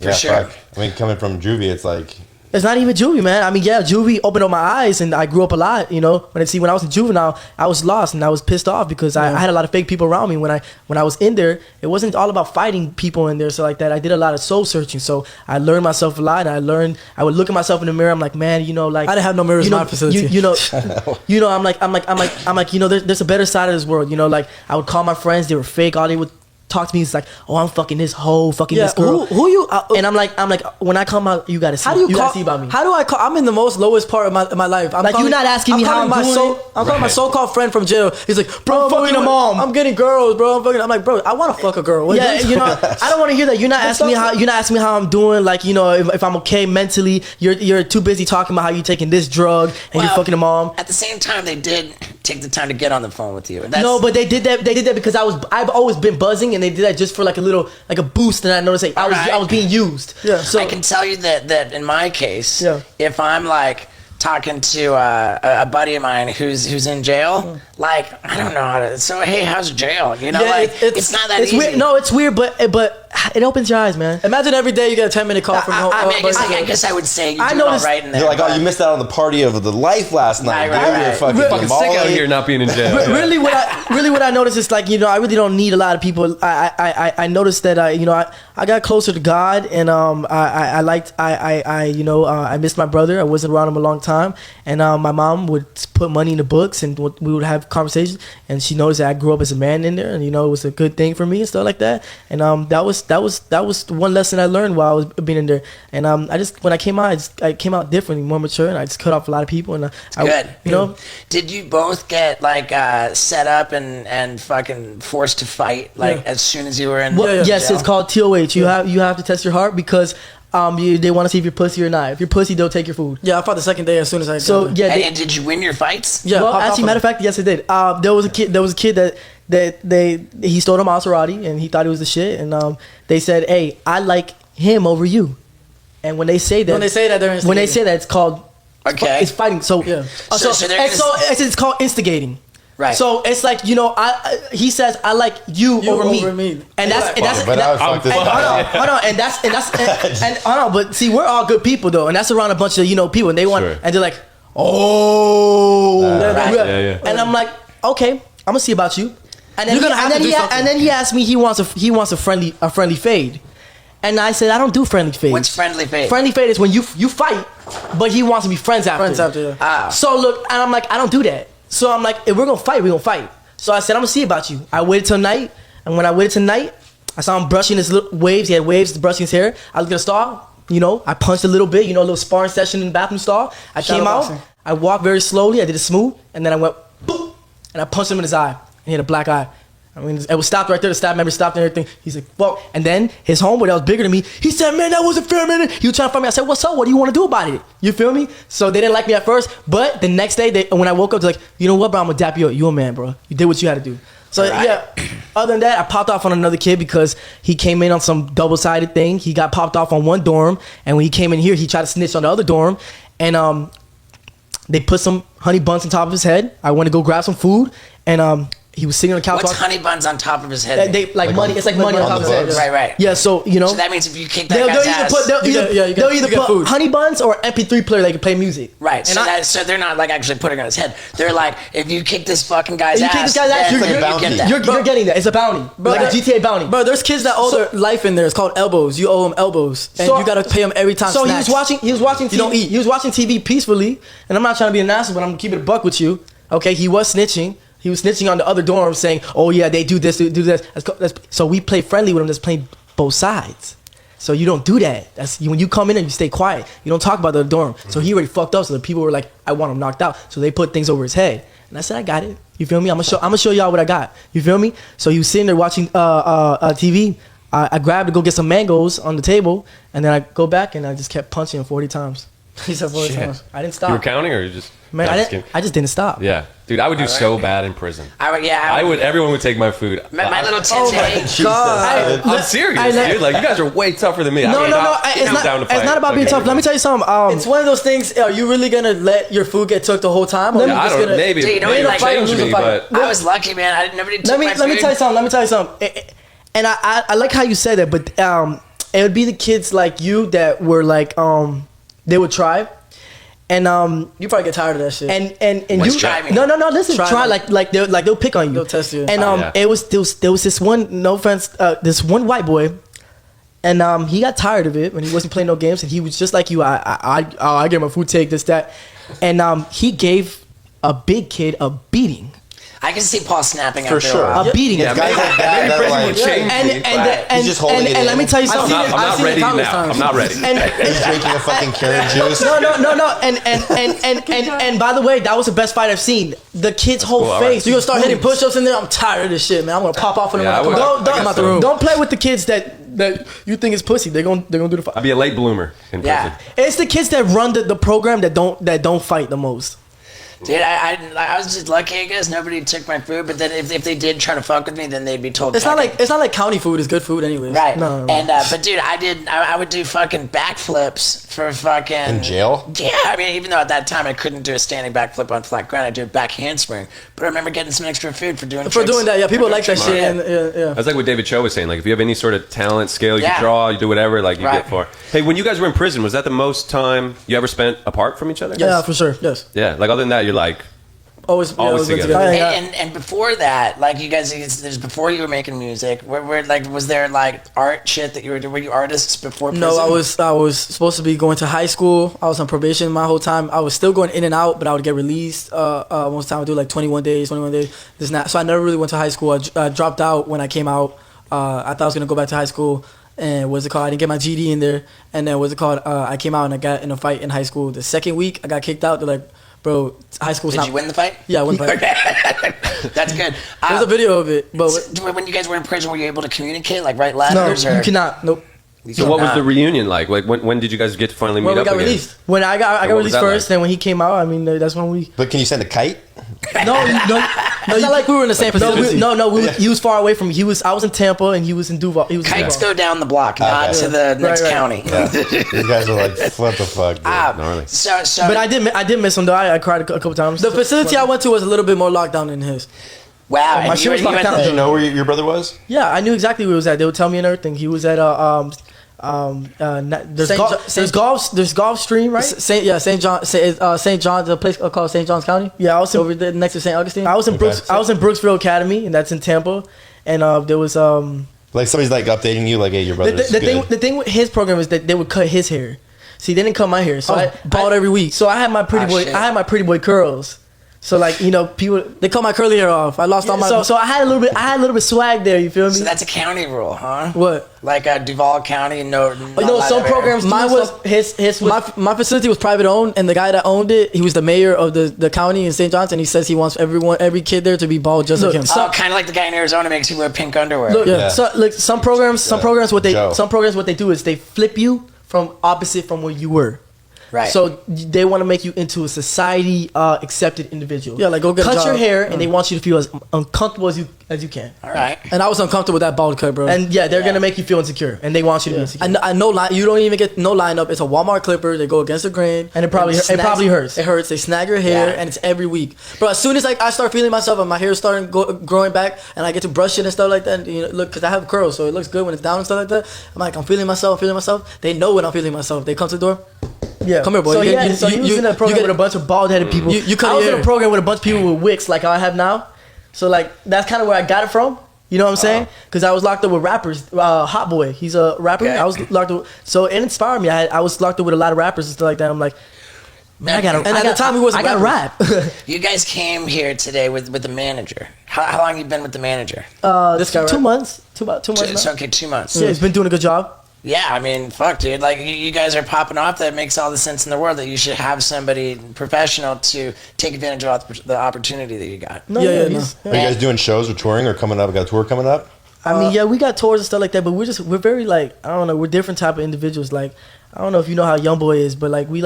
Yeah, sure. fuck. I mean, coming from Juvie, it's like It's not even juvie, man. I mean, yeah, juvie opened up my eyes, and I grew up a lot. You know, when I was in juvenile, I was lost and I was pissed off because I had a lot of fake people around me. When I was in there, it wasn't all about fighting people in there, so like that. I did a lot of soul searching, so I learned myself a lot. And I would look at myself in the mirror. I'm like, man, you know, like I didn't have no mirrors you know, in my facility. You know, I'm like, you know, there's a better side of this world. You know, like I would call my friends, they were fake. All they would talk to me is like, oh, I'm fucking this hoe, fucking this girl. Who you? And I'm like, when I come out, you gotta see. How do you gotta call? see about me. How do I call? I'm in the most lowest part of my life. I'm Like, you're not asking me how I'm doing. I'm calling my so-called friend from jail. He's like, bro, I'm fucking a mom. I'm getting girls, bro. I'm like, bro, I want to fuck a girl. What Yeah, you you know, I don't want to hear that. You're not asking me how I'm doing. Like, you know, if I'm okay mentally. You're too busy talking about how you're taking this drug and you're fucking a mom. At the same time, they did take the time to get on the phone with you. That's, No, but they did that. They did that because I've always been buzzing, and they did that just for like a boost. And I noticed like I was being used. Yeah. So I can tell you that in my case, Yeah. if I'm like talking to a buddy of mine who's in jail, like I don't know how to. So hey, how's jail? You know, Yeah, like it's not that it's easy. weird. No, it's weird, but it opens your eyes, man. Imagine every day you get a 10-minute call from home. I mean, I guess I would say you I do all noticed- right in there. you're like, oh, but- you missed out on the party of the life last night. Right, dude. right, You're right. fucking Fucking sick out Molly. here not being in jail. Really, what I noticed is like, you know, I really don't need a lot of people. I noticed that I got closer to God, and I missed my brother. I wasn't around him a long time, and my mom would put money in the books, and we would have conversations, and she noticed that I grew up as a man in there, and you know, it was a good thing for me and stuff like that. And that was one lesson I learned while I was being in there. And when I came out, I came out differently, more mature, and I just cut off a lot of people. And Good. You know. Did you both get like set up and fucking forced to fight like as soon as you were in? Well, yes, jail? it's called TOH. You have to test your heart because they want to see if you're pussy or not. If you're pussy, they'll take your food. Yeah, I fought the second day as soon as I. So got there. yeah, And did you win your fights? Yeah, Well, popped actually, off matter of fact, yes, I did. There was a kid that he stole a Maserati and he thought he was the shit. And they said, "Hey, I like him over you." And when they say that, they're it's called it's fighting. So Yeah. So they're gonna- it's called instigating. Right. So it's like, you know, he says, "I like you over me," and that's But I would fuck this guy. hold on, and hold on, but see, we're all good people though, and that's around a bunch of people, and they want, Sure. and they're like, oh, Right. Yeah. and I'm like, okay, I'm gonna see about you, and then You're gonna have to do something. and then he asked me he wants a friendly fade, and I said I don't do friendly fades. What's friendly fade? Friendly fade is when you fight, but he wants to be friends after. Friends after, yeah. Ah. So look, and I'm like, I don't do that. So I'm like, if we're gonna fight, we're gonna fight. So I said, I'm gonna see about you. I waited till night, and when I waited till night, I saw him brushing his little waves. He had waves brushing his hair. I looked at the stall, I punched a little bit, a little sparring session in the bathroom stall. I came out, boxing. I walked very slowly, I did it smooth, and then I went boop, and I punched him in his eye, and he had a black eye. I mean, it was stopped right there. The staff member stopped and everything. He's like, well, and then his homeboy that was bigger than me, he said, man, that wasn't fair, man. He was trying to fight me. I said, what's up? What do you want to do about it? You feel me? So they didn't like me at first, but the next day, when I woke up, they're like, you know what, bro? I'm going to dap you up. You a man, bro. You did what you had to do. So, Right. yeah, other than that, I popped off on another kid because he came in on some double-sided thing. He got popped off on one dorm, and when he came in here, he tried to snitch on the other dorm, and they put some honey buns on top of his head. I went to go grab some food, and he was sitting on the couch. What's honey buns on top of his head? They like money. It's like money on top of his head. Right, right. Yeah, so you know. So that means if you kick that guy's ass, They'll either put honey buns or MP3 player that can play music. right. So they're not like actually putting it on his head. They're like, if you kick this fucking guy's If you kick ass, this guy's ass, then like a you bounty. get that. You're getting that. It's a bounty, like a GTA bounty. Bro, there's kids that owe their life in there. It's called elbows. You owe them elbows, and So- you gotta pay them every time. So snacks. he was watching TV. You don't eat. He was watching TV peacefully, and I'm not trying to be an asshole, but I'm gonna keep it a buck with you. Okay, he was snitching. He was snitching on the other dorms, saying, "Oh yeah, they do this, they do this." So we play friendly with him. That's playing both sides. So you don't do that. That's when you come in and you stay quiet. You don't talk about the dorm. So he already fucked up. So the people were like, "I want him knocked out." So they put things over his head, and I said, "I got it." You feel me? I'm gonna show y'all what I got. You feel me? So he was sitting there watching TV. I grabbed to go get some mangoes on the table, and then I go back and I just kept punching him 40 times. He said 40 times. I didn't stop. You were counting, or you just? Man, No, I just didn't. kidding. I just didn't stop. Yeah, dude, I would do so bad in prison. I would. Everyone would take my food. My little tin tank. I'm serious, dude. Like, you guys are way tougher than me. No, I'm no. down to It's fight. not about being Like, tough. Let me tell you something. It's one of those things. Are you really gonna let your food get took the whole time? Or Yeah, you I just don't know. gonna, Maybe Dude, you know maybe what, it like, changed lose a me, fight. but I was lucky, man. Nobody took Let me my food. tell you something. And I like how you said that, but it would be the kids like you that were like they would try, and you probably get tired of that shit. and What's you try me? no listen Try try them. like they'll pick on you. They'll test you. And yeah. there was this one, no offense, this one white boy, and he got tired of it when he wasn't playing no games, and he was just like you. I get my food take this that, and he gave a big kid a beating. I can see Paul snapping For after sure. a while. A beating. Guys like that, maybe that prison like, would change And me, but He's just holding it and in. let me tell you something. I'm not seen it ready countless now. times. I'm not ready. he's drinking a fucking carrot juice. No. And by the way, that was the best fight I've seen. The kid's whole Cool, all right. face. So you gonna start hitting push-ups in there? I'm tired of this shit, man. I'm gonna pop off in Yeah, I the would. come out the room. Don't play with the kids that you think is pussy. They're gonna do the fight. I'd be a late bloomer in prison. Yeah. It's the kids that run the program that don't fight the most. Dude, I was just lucky, I guess. Nobody took my food, but then if they did try to fuck with me, then they'd be told. It's not like county food is good food anyways. Right. No. And but dude, I would do fucking backflips for fucking In jail? Yeah, I mean, even though at that time I couldn't do a standing backflip on flat ground, I did a back handspring. But I remember getting some extra food for doing For tricks. doing that, yeah, people like that Tricks. shit. And, yeah. That's like what David Cho was saying. Like, if you have any sort of talent, skill, you Yeah. can draw, you do whatever, like, you Right. get for. Hey, when you guys were in prison, was that the most time you ever spent apart from each other? Yeah, for sure. Yes. Yeah, like, other than that, you're like, Always Always been together. And before that, like you guys, there's before you were making music. Where like was there like art shit that you were doing? Were you artists before prison? No, I was supposed to be going to high school. I was on probation my whole time. I was still going in and out, but I would get released. Most of the time I would do like 21 days. This and that. So I never really went to high school. I dropped out when I came out. I thought I was gonna go back to high school, and what's it called? I didn't get my GD in there, and then what's it called? I came out and I got in a fight in high school. The second week I got kicked out. They're like, bro, high school's Did not. you win the fight? Yeah, I won the fight. Okay, that's good. There's a video of it, but When you guys were in prison, were you able to communicate, like write No, letters? or? you cannot. Nope. so what was the reunion like? Like, when did you guys get to finally meet when we up got again? released. When I got what was released that first, like? then when he came out, I mean that's when we. But can you send a kite? No, It's not like we were in the same facility. He was far away from me. I was in Tampa and he was in Duval. He was in Kites Duval. go down the block, not Okay. to the next right. county. These guys are like, what the fuck, dude? Gnarly. So, But I did miss him though. I cried a couple times. The facility I went to was a little bit more locked down than his. wow. my and shit was you locked went- down. Did you know where your brother was? Yeah, I knew exactly where he was at. They would tell me and everything. He was at there's Gulf Stream, right? St. John's, a place called St. John's County. Yeah, I was in, Over there next to St. Augustine. I was in Okay. I was in Brooksville Academy, and that's in Tampa. And there was Like somebody's like updating you, like, hey, your brother's good. the thing with his program is that they would cut his hair. See, they didn't cut my hair, so I was bald every week. So I had my pretty boy. shit. I had my pretty boy curls. So like people. They cut my curly hair off. I lost all my. So I had a little bit. I had a little bit swag there. You feel me? So that's a county rule, huh? What? Like Duval County, no. Some programs. Mine was his was. my facility was private owned, and the guy that owned it, he was the mayor of the county in St. John's, and he says he wants every kid there to be bald just like him. Oh, kind of like the guy in Arizona makes you wear pink underwear. Look, Yeah. so like some programs what Joe. they do is they flip you from opposite from where you were. Right. So they want to make you into a society accepted individual. Yeah, like go get a cut job. your hair, and they want you to feel as uncomfortable as you can. All right. And I was uncomfortable with that bald cut, bro. And they're gonna make you feel insecure, and they want you to be insecure. I know you don't even get no lineup. It's a Walmart clipper. They go against the grain, And it probably hurts. It hurts. They snag your hair, and it's every week, bro. As soon as I start feeling myself and my hair starting growing back, and I get to brush it and stuff like that, and, look, because I have curls, so it looks good when it's down and stuff like that. I'm like, I'm feeling myself. They know when I'm feeling myself. They come to the door. Yeah. Come here, boy. So, You was in a program with a bunch of bald-headed people. You cut I was your in a hair. program with a bunch of people with wicks like I have now. So, like, that's kind of where I got it from. You know what I'm saying? Because I was locked up with rappers. Hot Boy, he's a rapper. Okay. I was locked up. So it inspired me. I was locked up with a lot of rappers and stuff like that. I'm like, man, I got to rap. You guys came here today with the manager. How long you been with the manager? This guy, right? 2 months. About 2 months. So, okay, 2 months. Yeah, he's been doing a good job. Yeah, I mean, fuck, dude. Like, you guys are popping off. That makes all the sense in the world that you should have somebody professional to take advantage of the opportunity that you got. No, Yeah, he's- Are you guys doing shows or touring or coming up? Got a tour coming up? I mean, yeah, we got tours and stuff like that, but we're very like, I don't know, we're different type of individuals. Like, I don't know if you know how Young Boy is, but like we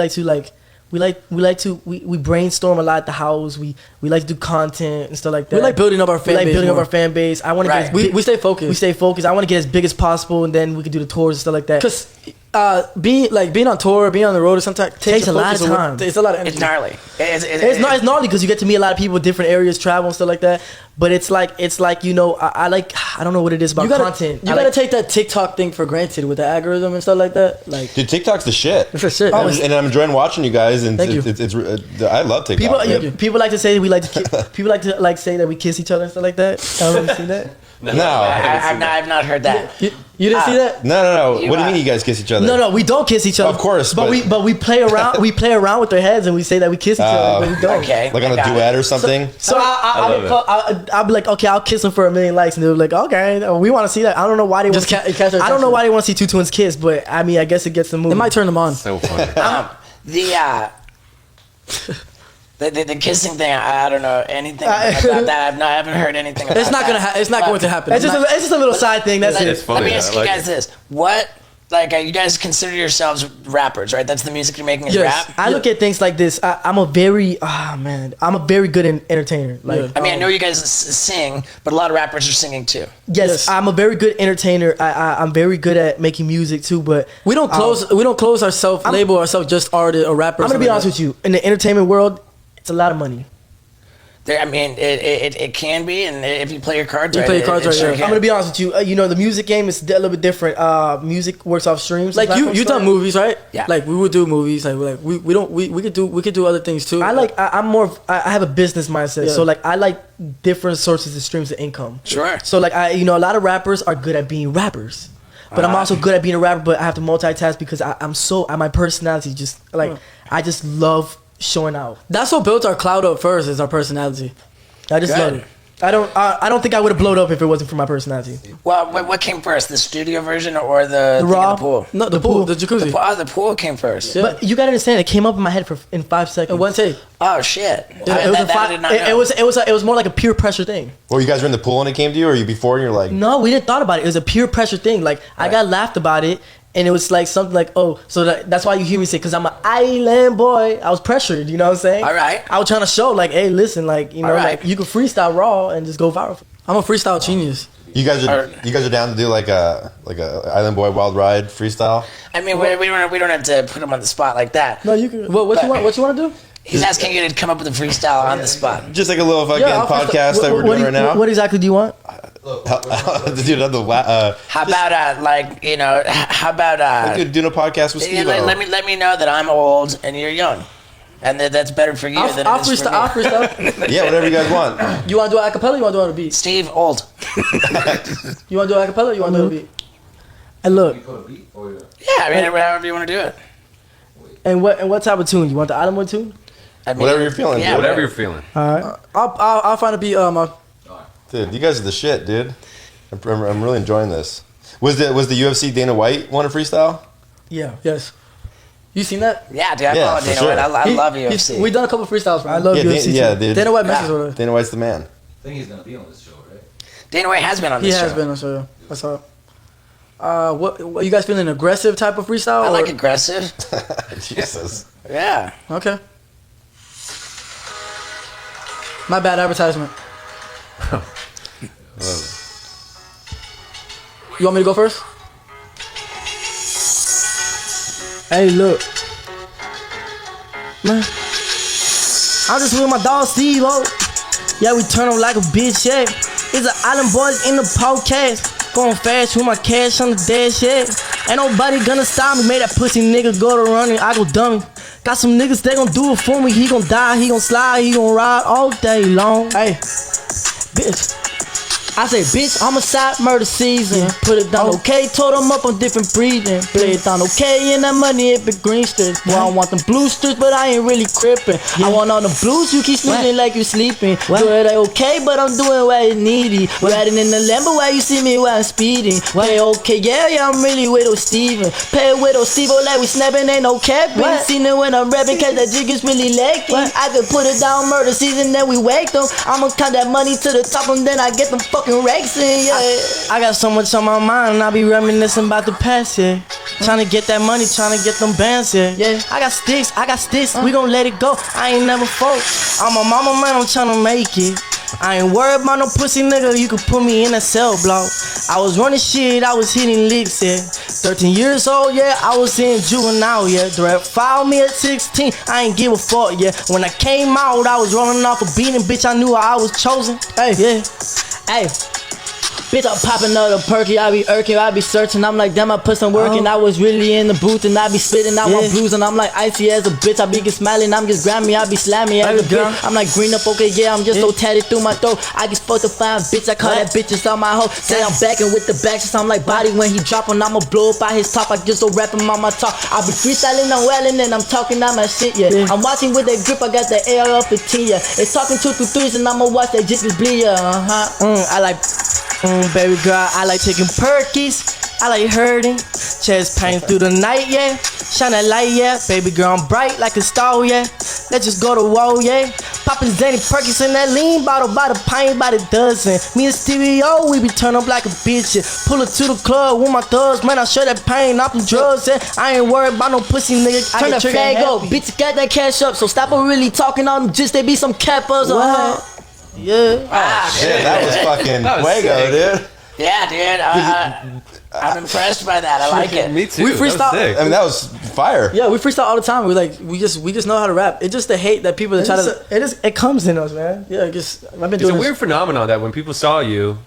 brainstorm a lot at the house. We like to do content and stuff like that. We like building up our fan base. our fan base. I want to Right. get We stay focused. We stay focused. I want to get as big as possible, and then we can do the tours and stuff like that. Because being on tour, being on the road, sometimes Takes a lot of focus away. time. It's a lot of energy. It's gnarly. It's gnarly because you get to meet a lot of people, different areas, travel and stuff like that. But it's like I don't know what it is about content. You gotta take that TikTok thing for granted with the algorithm and stuff like that. Like, Dude, TikTok's the shit. it's a shit. And I'm enjoying watching you guys, and Thank you. I love TikTok. People like to say people like to say that we kiss each other and stuff like that. I don't know if you see that. No, I've not heard that. You didn't see that? no. You What do you are- mean you guys kiss each other? No, we don't kiss each other. Of course, but but- we play around. We play around with their heads and we say that we kiss each other, but we don't. Okay. Like on a I got duet it. or something? So I'll be like, okay, I'll kiss them for 1,000,000 likes, and they'll be like, okay, we want to see that. I don't know why they want. Just catch their I don't know attention. why they want to see two twins kiss, but I mean, I guess it gets them moving. It might turn them on. So funny. The kissing thing, I don't know anything about that. I haven't heard anything about It's not that. gonna. It's not going to happen. It's just a little side thing. That's Let, it. It's funny, let me I ask you like guys it. this. What, you guys consider yourselves rappers, right? That's the music you're making is Yes. rap? I look at things like this. I'm a very good entertainer. Like, I mean, I know you guys sing, but a lot of rappers are singing too. yes, I'm a very good entertainer. I'm very good at making music too. But we don't close ourselves, label ourselves just artists or rappers. I'm gonna be honest with you. In the entertainment world, it's a lot of money. I mean, it can be, and if you play your cards You right, play your cards it right, sure yeah. can. I'm gonna be honest with you. The music game is a little bit different. Music works off streams. Like you done movies, right? Yeah. Like we would do movies. We could do other things too. I have a business mindset. Yeah. So like I like different sources of streams of income. Sure. So like a lot of rappers are good at being rappers. But I'm also good at being a rapper, but I have to multitask because my personality just like I just love showing out. That's what built our cloud up first. Is our personality. I just love it. I don't think I would have blown up if it wasn't for my personality. Well, what came first, the studio version or the thing in raw? the pool? No, the pool, the jacuzzi. The pool came first. Yeah. But you gotta understand, it came up in my head in 5 seconds. One take. Oh shit! It was more like a peer pressure thing. Or you guys were in the pool and it came to you, or you before and you're like, No, we didn't thought about it. It was a peer pressure thing. Like I got laughed about it, and it was like something like, oh, so that's why you hear me say, because I'm an island boy. I was pressured. You know what I'm saying? All right. I was trying to show, like, hey, listen, like, All right. like you can freestyle raw and just go viral. I'm a freestyle genius. you guys are down to do like a Island Boy Wild Ride freestyle? I mean, we don't have to put him on the spot like that. No, you can. What you want to do? He's asking you to come up with a freestyle on the spot. Just like a little fucking I'll podcast that we're what doing right now. What exactly do you want? Dude, How about how about doing a podcast with Steve? let me know that I'm old and you're young, and that's better for you than I'll it is for me. freestyle. I'll freestyle. Yeah, whatever you guys want. You want to do it a cappella? Or you want to do it on a beat? Steve, old. You want to do it a cappella? Or you want to do it on a beat? And look, Yeah, I mean, however you want to do it. and what type of tune? You want the Island Boy tune? I mean, Whatever you're feeling, yeah, dude. Whatever you're feeling. All right. I'll find a beat. Dude, you guys are the shit, dude. I'm really enjoying this. Was the UFC Dana White want a freestyle? Yeah. Yes. You seen that? Yeah, dude, I Yeah, follow for Dana sure. White. I love UFC. We done a couple freestyles. I love Yeah, UFC. yeah, too. dude. Dana White messes with her. Dana White's the man. I think he's gonna be on this show, right? Dana White has been on He this has show. been on show. I saw. What you guys feeling? Aggressive type of freestyle? I or? like aggressive. Jesus. Yeah. Okay. My bad advertisement. You want me to go first? Hey, look. Man. I'm just with my dog Steve, oh. Yeah, we turn up like a bitch, yeah. It's the Island Boys in the podcast. Going fast with my cash on the dash, yeah. Ain't nobody gonna stop me. Made that pussy nigga go to running, I go dummy. Got some niggas, they gon' do it for me. He gon' die, he gon' slide, he gon' ride all day long. Hey, bitch. I say, bitch, I'm a side murder season. Put it down, okay. Told them up on different breathing. Play it down, okay. And that money, it be green strips. Boy, I want them blue strips, but I ain't really crippin'. I want all the blues, you keep snoozing like you sleeping. Do it like okay, but I'm doing what it's needy. Riding in the Lambo while you see me while I'm speeding. Play okay, yeah, I'm really Widow Steven. Play Widow Steve, like we snapping, ain't no capping. Seen it when I'm rapping, cause that jig is really lacking. I could put it down murder season, then we wake them. I'ma count that money to the top, and then I get them fucking racks in, yeah. I got so much on my mind, and I be reminiscing about the past, yeah. Trying to get that money, trying to get them bands, yeah. I got sticks, we gon' let it go. I ain't never folk. I'm a mama man, I'm trying to make it. I ain't worried about no pussy nigga, you could put me in a cell block. I was running shit, I was hitting licks, yeah. 13 years old, yeah, I was in juvenile, yeah. The rap filed me at 16, I ain't give a fuck, yeah. When I came out, I was rolling off a beating, bitch, I knew I was chosen, hey, yeah. Hey. Bitch, I'm popping out a perky, I be irking, I be searching. I'm like, damn, I put some work in. I was really in the booth and I be spitting out my blues. And I'm like, icy as a bitch, I be get smiling. I'm just Grammy, I be slamming as a bitch. I'm like, green up, okay, yeah, I'm just so tatted through my throat. I get fucked to find bitch, I call that bitches on my hoe. Say I'm backing with the back, I'm like, body when he dropping, I'ma blow up by his top. I just so rapping on my top. I be freestyling, I'm wailing, and I'm talking out my shit, yeah. I'm watching with that grip, I got the AR-15, yeah. It's talking 2 through 3s, and I'ma watch that jitness bleed, yeah. I like. Baby girl, I like taking perkies, I like hurting, chest pain through the night, yeah, shine that light, yeah, baby girl, I'm bright like a star, yeah, let's just go to war, yeah, poppin' Zany Perkins in that lean bottle by the pint, by the dozen, me and steveo, we be turn up like a bitch, yeah. Pull it to the club with my thugs, man, I share that pain, off them drugs, yeah, I ain't worried about no pussy, nigga, turn that flag up, bitch, got that cash up, so stop really talking on them, just they be some cappers, yeah. Shit, that was fucking fuego, dude. Yeah, dude. I'm impressed by that. I like it. Me too. We freestyle. I mean, that was fire. Yeah, we freestyle all the time. We just know how to rap. It's just the hate that people that try to. It comes in us, man. Yeah, I've been It's doing a weird phenomenon that when people saw you,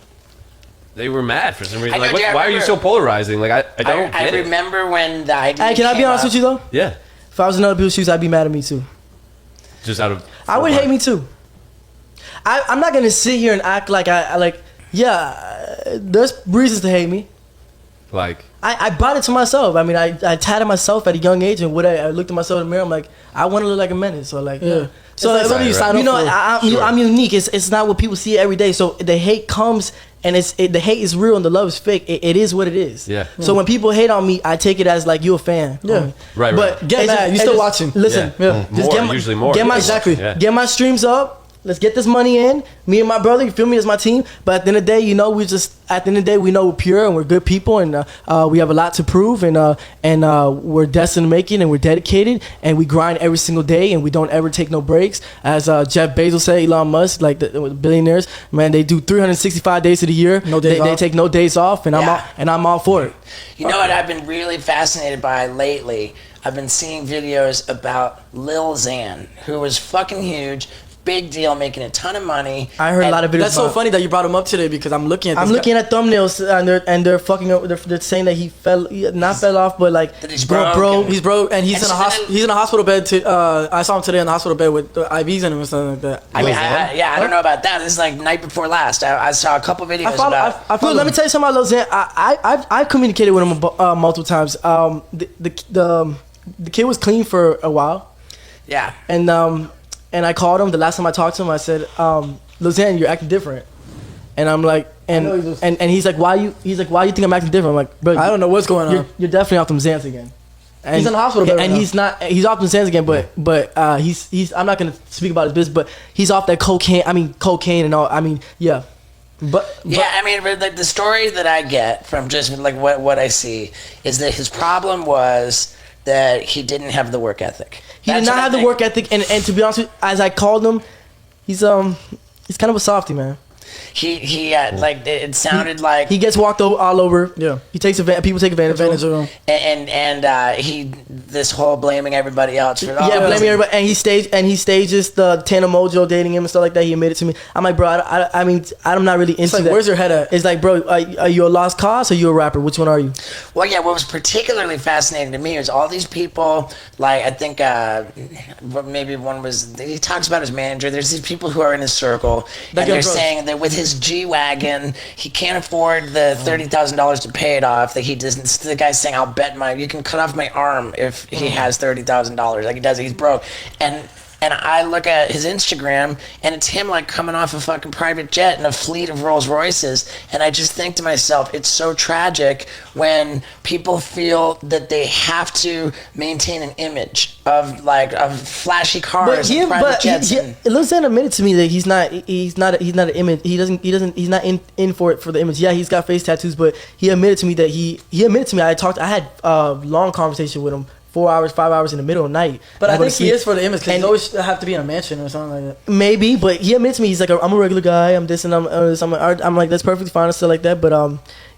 they were mad for some reason. Like, why are you so polarizing? Like, I don't get it. I remember when the idea. Hey, can I be honest with you though? Yeah. If I was in other people's shoes, I'd be mad at me too. Just out of. I would hate me too. I'm not gonna sit here and act like I like. Yeah, there's reasons to hate me. Like. I brought it to myself. I mean, I tatted myself at a young age, and what I looked at myself in the mirror, I'm like, I want to look like a menace. So like, yeah. So like, what do you sign up for? I'm unique. It's not what people see every day. So the hate comes, and the hate is real and the love is fake. It is what it is. Yeah. So when people hate on me, I take it as like you a fan. Yeah. Right. But get mad. You still watching? Listen. Yeah. Usually more. Get my streams up. Let's get this money in. Me and my brother, you feel me, as my team. But at the end of the day, you know, we know we're pure and we're good people, and we have a lot to prove, and we're destined to make it, and we're dedicated, and we grind every single day, and we don't ever take no breaks. As Jeff Bezos said, Elon Musk, like the billionaires, man, they do 365 days of the year. No days off. They take no days off, and I'm all for it. You know what I've been really fascinated by lately? I've been seeing videos about Lil Xan, who was fucking huge. Big deal, making a ton of money. I heard a lot of videos. That's so funny that you brought him up today, because I'm looking at thumbnails, and they're fucking up. They're saying that he fell off, but like that he's broke. He's broke, and he's in a hospital bed. I saw him today in the hospital bed with IVs in him and stuff like that. I mean, I don't know about that. This is like night before last. I saw a couple videos about. Let me tell you something about Lil Xan. I've communicated with him multiple times. The kid was clean for a while. Yeah. And I called him the last time I talked to him. I said, Lil Xan, you're acting different. And I'm like, and he's like, why you think I'm acting different? I'm like, bro, I don't know what's going on. You're definitely off them Xans again. And he's in the hospital bed and right he's not. He's off them Xans again, but he's. I'm not gonna speak about his business, but he's off that cocaine. I mean, cocaine and all. I mean, yeah. But Yeah, I mean, but like the story that I get from just like what I see is that his problem was that he didn't have the work ethic. he did not have the work ethic, and to be honest with you, as I called him, he's kind of a softie, man. He like it sounded like He gets walked all over. Yeah. He takes people take advantage of him. and he this whole blaming everybody else for all Yeah, this. blaming everybody, and he stages the Tana Mojo dating him and stuff like that. He admitted to me. I'm like, bro, I mean, I'm not really into It's like, that. where's your head at? It's like, bro, are you a lost cause or you a rapper? Which one are you? Well, yeah, what was particularly fascinating to me was all these people, like, I think maybe one was, he talks about his manager. There's these people who are in his circle, and they're saying that with his G-Wagon, he can't afford the $30,000 to pay it off, that he doesn't, the guy's saying, I'll bet you can cut off my arm if he has $30,000. Like, he does it, he's broke. And I look at his Instagram, and it's him like coming off a fucking private jet in a fleet of Rolls Royces, and I just think to myself, it's so tragic when people feel that they have to maintain an image of flashy cars and private jets. Lil Xan admitted to me that he's not an image. He's not in for it for the image. Yeah, he's got face tattoos, but he admitted to me that he admitted to me. I had a long conversation with him. 4 hours, 5 hours in the middle of the night. But I think he is for the image because he always have to be in a mansion or something like that. Maybe, but he admits to me, he's like, I'm a regular guy. I'm this and I'm like, that's perfectly fine and stuff like that. But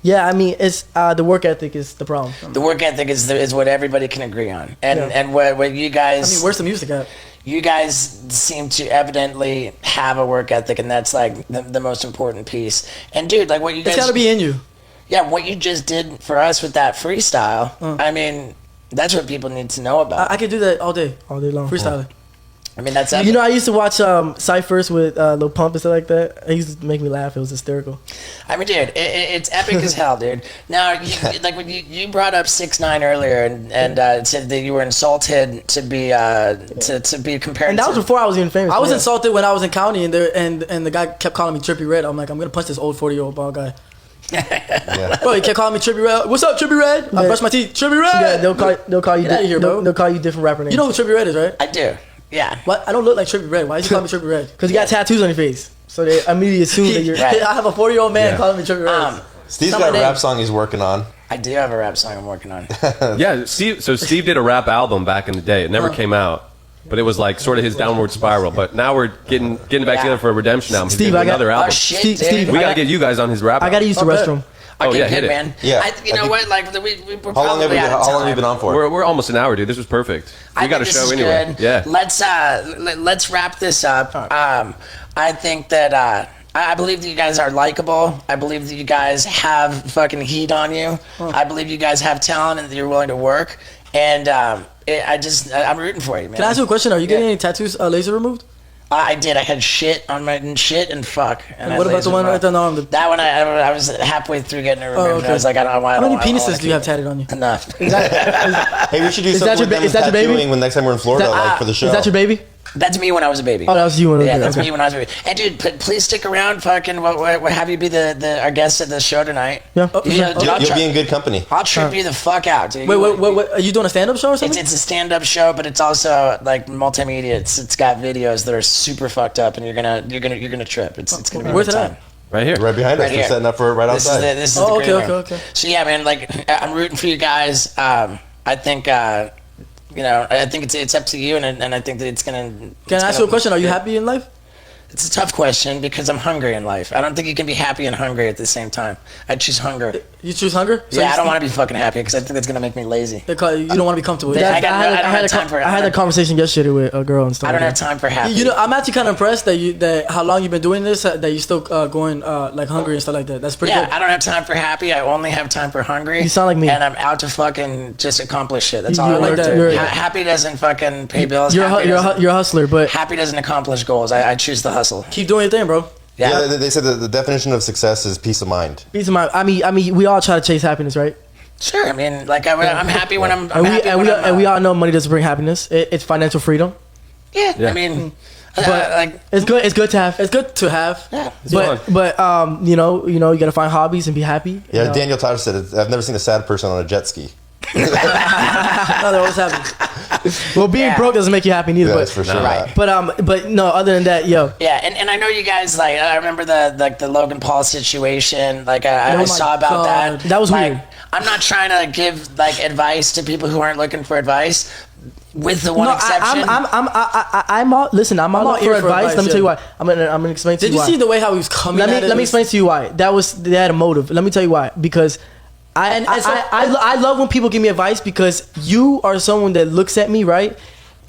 yeah, I mean, it's the work ethic is the problem. The work ethic is what everybody can agree on, and what you guys. I mean, where's the music at? You guys seem to evidently have a work ethic, and that's like the most important piece. And dude, like what you guys. It's got to be in you. Yeah, what you just did for us with that freestyle. I mean. That's what people need to know about. I could do that all day long. freestyling. I mean, that's you know, I used to watch Cyphers with Lil Pump and stuff like that. It used to make me laugh. It was hysterical. I mean, dude, it's epic as hell, dude. Now, like when you brought up 6ix9ine earlier and said that you were insulted to be compared. And that was before I was even famous. I was insulted when I was in county, and the guy kept calling me Trippy Red. I'm like, I'm gonna punch this old 40-year-old bald guy. Yeah. Bro, he kept calling me Trippy Red. What's up, Trippy Red? I brush my teeth. Trippy Red. Yeah, they'll call you. Get outta here, bro. They'll call you different rapper names. You know who Trippy Red is, right? I do. Yeah. What? I don't look like Trippy Red. Why did you call me Trippy Red? Because you got tattoos on your face, so they immediately assume that you're. Right. I have a 40-year-old man calling me Trippy Red. Steve's got a rap song he's working on. I do have a rap song I'm working on. Yeah, Steve did a rap album back in the day. It never came out. But it was like sort of his downward spiral. But now we're getting back together for a redemption album. Steve, He's I doing got another album. Oh shit, dude. Steve, We gotta get you guys on his rap. I gotta use the restroom. Oh, Okay, yeah, good, hit it. man. Yeah. You know what? Like we're How long probably out of how long have time. you been on for? We're almost an hour, dude. This was perfect. We got a think this show is anyway. good. Yeah. Let's wrap this up. I think that I believe that you guys are likable. I believe that you guys have fucking heat on you. I believe you guys have talent and that you're willing to work. And I'm rooting for you, man. Can I ask you a question? Are you getting any tattoos laser removed? I did. I had shit on my shit and fuck. And what about the one right there on the? That one, I was halfway through getting it removed. Oh, okay. I was like, I don't want. How many penises do you have tatted on you? Enough. Hey, we should do Is something that your with them is that your baby? tattooing when next time we're in Florida, like for the show. Is that your baby? That's me when I was a baby. Oh, that was you when I was Yeah, a baby. that's Okay. me when I was a baby. And dude, please stick around. Fucking, we'll have you be our guest at the show tonight. Yeah. You'll be in good company. I'll trip you the fuck out, dude. Wait. Are you doing a stand-up show or something? It's a stand-up show, but it's also like multimedia. It's got videos that are super fucked up, and you're gonna trip. It's gonna be a Where's good it time. at? Right here. Right behind us. Right We're here. setting up for it right This is outside. this is Oh, the green room. okay. So yeah, man, like I'm rooting for you guys. I think I think it's up to you, and I think that it's gonna. Can I ask you a question? Are you happy in life? It's a tough question because I'm hungry in life. I don't think you can be happy and hungry at the same time. I choose hunger. You choose hunger? So Yeah, I don't want to be fucking happy because I think that's gonna make me lazy. You don't want to be comfortable. Yeah, I I had a conversation yesterday with a girl and stuff. I don't like have time for happy. You know, I'm actually kind of impressed that how long you've been doing this, that you still going like hungry and stuff like that. That's pretty Yeah, good. I don't have time for happy. I only have time for hungry. You sound like me. And I'm out to fucking just accomplish shit. That's all You're I like like that. to. You're- Happy doesn't fucking pay bills. You're Happy doesn't- a hustler, but happy doesn't accomplish goals. I choose the hustle. Keep doing your thing, bro. Yeah. Yeah, they said that the definition of success is peace of mind. peace of mind. I mean, we all try to chase happiness, right? Sure. I mean, like I'm happy when I'm. And we all know money doesn't bring happiness. It's financial freedom. Yeah. Yeah. I mean, But like. it's good. It's good to have. It's good to have. Yeah. But you know, you gotta find hobbies and be happy. Yeah, you know? Daniel Tyler said, I've never seen a sad person on a jet ski. No, they're always happy. Well, being broke doesn't make you happy neither. That's but for sure. Right. but no. Other than that, yo. Yeah, and I know you guys like. I remember the Logan Paul situation. Like I my saw about God. that. That was like, weird. I'm not trying to give like advice to people who aren't looking for advice. With the one No, exception. I'm all. Listen, I'm all all up ear for for advice. advice, Let me yeah. tell you why. I'm gonna explain to Did you you why. see the way how he was coming at it? Let me explain to you why. They had a motive. Let me tell you why. Because I love when people give me advice because you are someone that looks at me, right?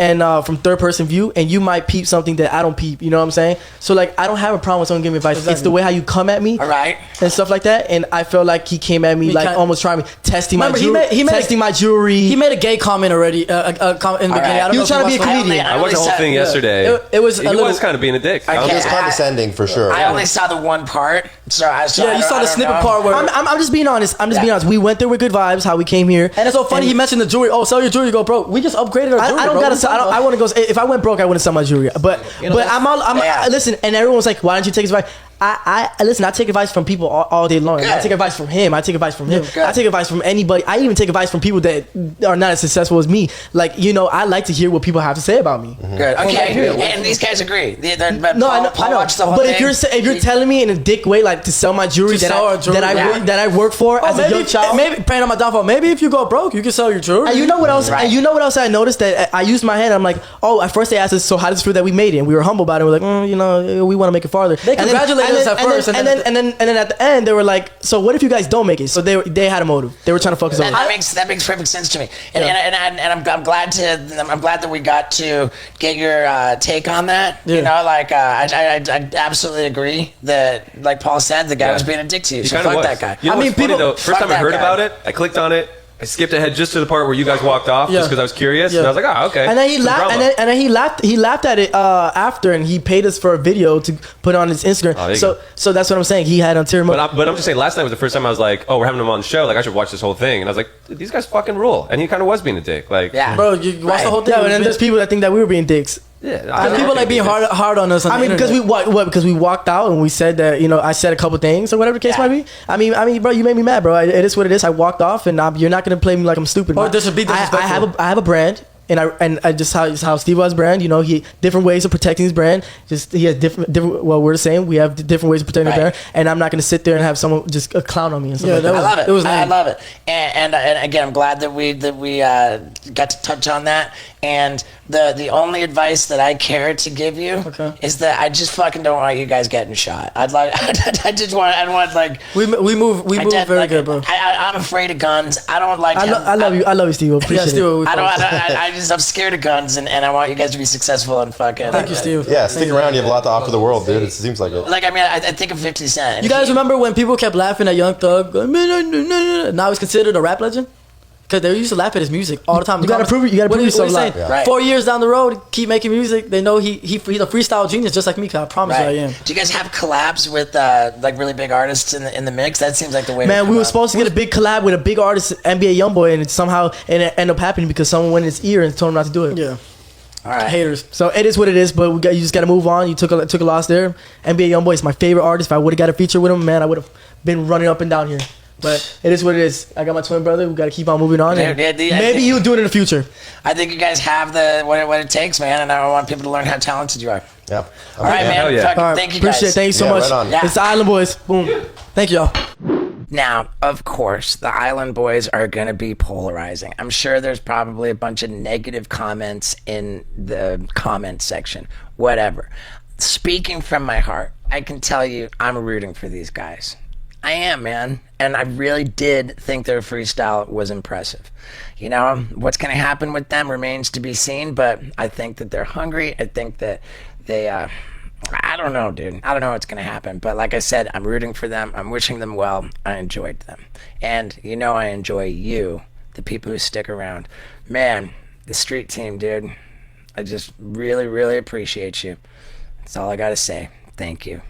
And from third person view, and you might peep something that I don't peep. You know what I'm saying? So like, I don't have a problem with someone giving me advice. It's the way how you come at me, All right. and stuff like that. And I felt like he came at me like almost trying to testing my Remember, jewelry. he made my jewelry. He made a gay comment already. A comment in the beginning. right. I don't He know was if trying to be a watched the whole- comedian. I watched the whole thing Yeah. yesterday. It was he a little- was kind of being a dick. Okay. It was condescending for sure. I only saw the one part, so I saw. Yeah, you saw the snippet part where. I'm just being honest. I'm just being honest. We went there with good vibes. How we came here. And it's so funny. He mentioned the jewelry. Oh, sell your jewelry. You go, bro. We just upgraded our jewelry. I don't bro. gotta. What you talking I about? want to go. If I went broke, I wouldn't sell my jewelry. But Yeah. listen. And everyone was like, "Why don't you take his advice?" I listen. I take advice from people all day long. I Good. take advice from him. I take advice from him. Good. I take advice from anybody. I even take advice from people that are not as successful as me. Like I like to hear what people have to say about me. Good. Okay. And these guys agree. But No, I know. Paul I know. watched the whole But thing. if you're telling me in a dick way, like to sell my jewelry To sell our jewelry, yeah. that I work for as a young child. Maybe praying on my downfall. Maybe if you go broke, you can sell your jewelry. And you know what else? Right. And you know what else I noticed that I used my head. I'm like, oh, at first they asked us, so how does it feel that we made it? And we were humble about it. We're like, we want to make it farther. They congratulated us at first, and then at the end they were like, so what if you guys don't make it? So they had a motive. They were trying to focus on. That makes perfect sense to me, and I'm glad that we got to get your take on that. Yeah. You know, like I absolutely agree that, like Paul said, the guy was being a dick to you. He So kind of fuck was. that guy. You know I mean, what's funny people- though? First fuck time I that heard guy. about it, I clicked on it. I skipped ahead just to the part where you guys walked off, Yeah. just because I was curious, Yeah. and I was like, oh, okay. And then he Some laughed. drama. And then he laughed at it after, and he paid us for a video to put on his Instagram. Oh, there you so go. so that's what I'm saying. He had ulterior motive. But I'm just saying, last night was the first time I was like, oh, we're having him on the show. Like, I should watch this whole thing. And I was like, dude, these guys fucking rule. And he kind of was being a dick. Like, Yeah. Bro, you watched the whole thing. Yeah, and then there's people that think that we were being dicks. yeah. And people like being hard on us. On I mean, because because we walked out and we said that I said a couple things or whatever the case Yeah. might be. I mean, bro, you made me mad, bro. It is what it is. I walked off, and you're not gonna play me like I'm stupid. Or man. this would be disrespectful. I have a brand. And I just how Steve was brand, he different ways of protecting his brand. Just he has different. Well, we're the same. We have different ways of protecting Right. our brand, and I'm not gonna sit there and have someone just a clown on me and stuff. Yeah, like that that. was- I love it. It was I lame. love it. And again, I'm glad that we got to touch on that. And the only advice that I care to give you is that I just fucking don't want you guys getting shot. I want like we move very good, bro. I'm afraid of guns. I don't like. I love you, Steve. Appreciate Yeah, it. Steve. I'm scared of guns, and I want you guys to be successful and fucking. Thank you, Steve. Yeah, stick around. You have a lot to offer the world, dude. It seems like it. Like I think of 50 Cent. You guys remember when people kept laughing at Young Thug? Going, now he's considered a rap legend? Because they used to laugh at his music all the time. You gotta prove it. You gotta What prove are yourself. saying? Like, Yeah. Right. 4 years down the road, keep making music. They know he's a freestyle genius, just like me. Cause I promise you, I am. Do you guys have collabs with like really big artists in the mix? That seems like the way. to Man, we come were up. supposed to get a big collab with a big artist, NBA YoungBoy, and it ended up happening because someone went in his ear and told him not to do it. Yeah, All right. haters. So it is what it is, but you just got to move on. You took a loss there. NBA YoungBoy is my favorite artist. If I would have got a feature with him, man, I would have been running up and down here. But it is what it is. I got my twin brother. We got to keep on moving on. And maybe you'll do it in the future. I think you guys have what it takes, man, and I want people to learn how talented you are. Yeah. All right, man. hell yeah. Fucking All right, thank you guys. appreciate it. Thank you so Yeah, much. right on. Yeah. It's the Island Boys. Boom. Thank y'all. Now, of course, the Island Boys are going to be polarizing. I'm sure there's probably a bunch of negative comments in the comment section. Whatever. Speaking from my heart, I can tell you I'm rooting for these guys. I am, man. And I really did think their freestyle was impressive. You know, what's going to happen with them remains to be seen, but I think that they're hungry. I think that they, I don't know, dude. I don't know what's going to happen. But like I said, I'm rooting for them. I'm wishing them well. I enjoyed them. And you know I enjoy you, the people who stick around. Man, the street team, dude. I just really, really appreciate you. That's all I got to say. Thank you.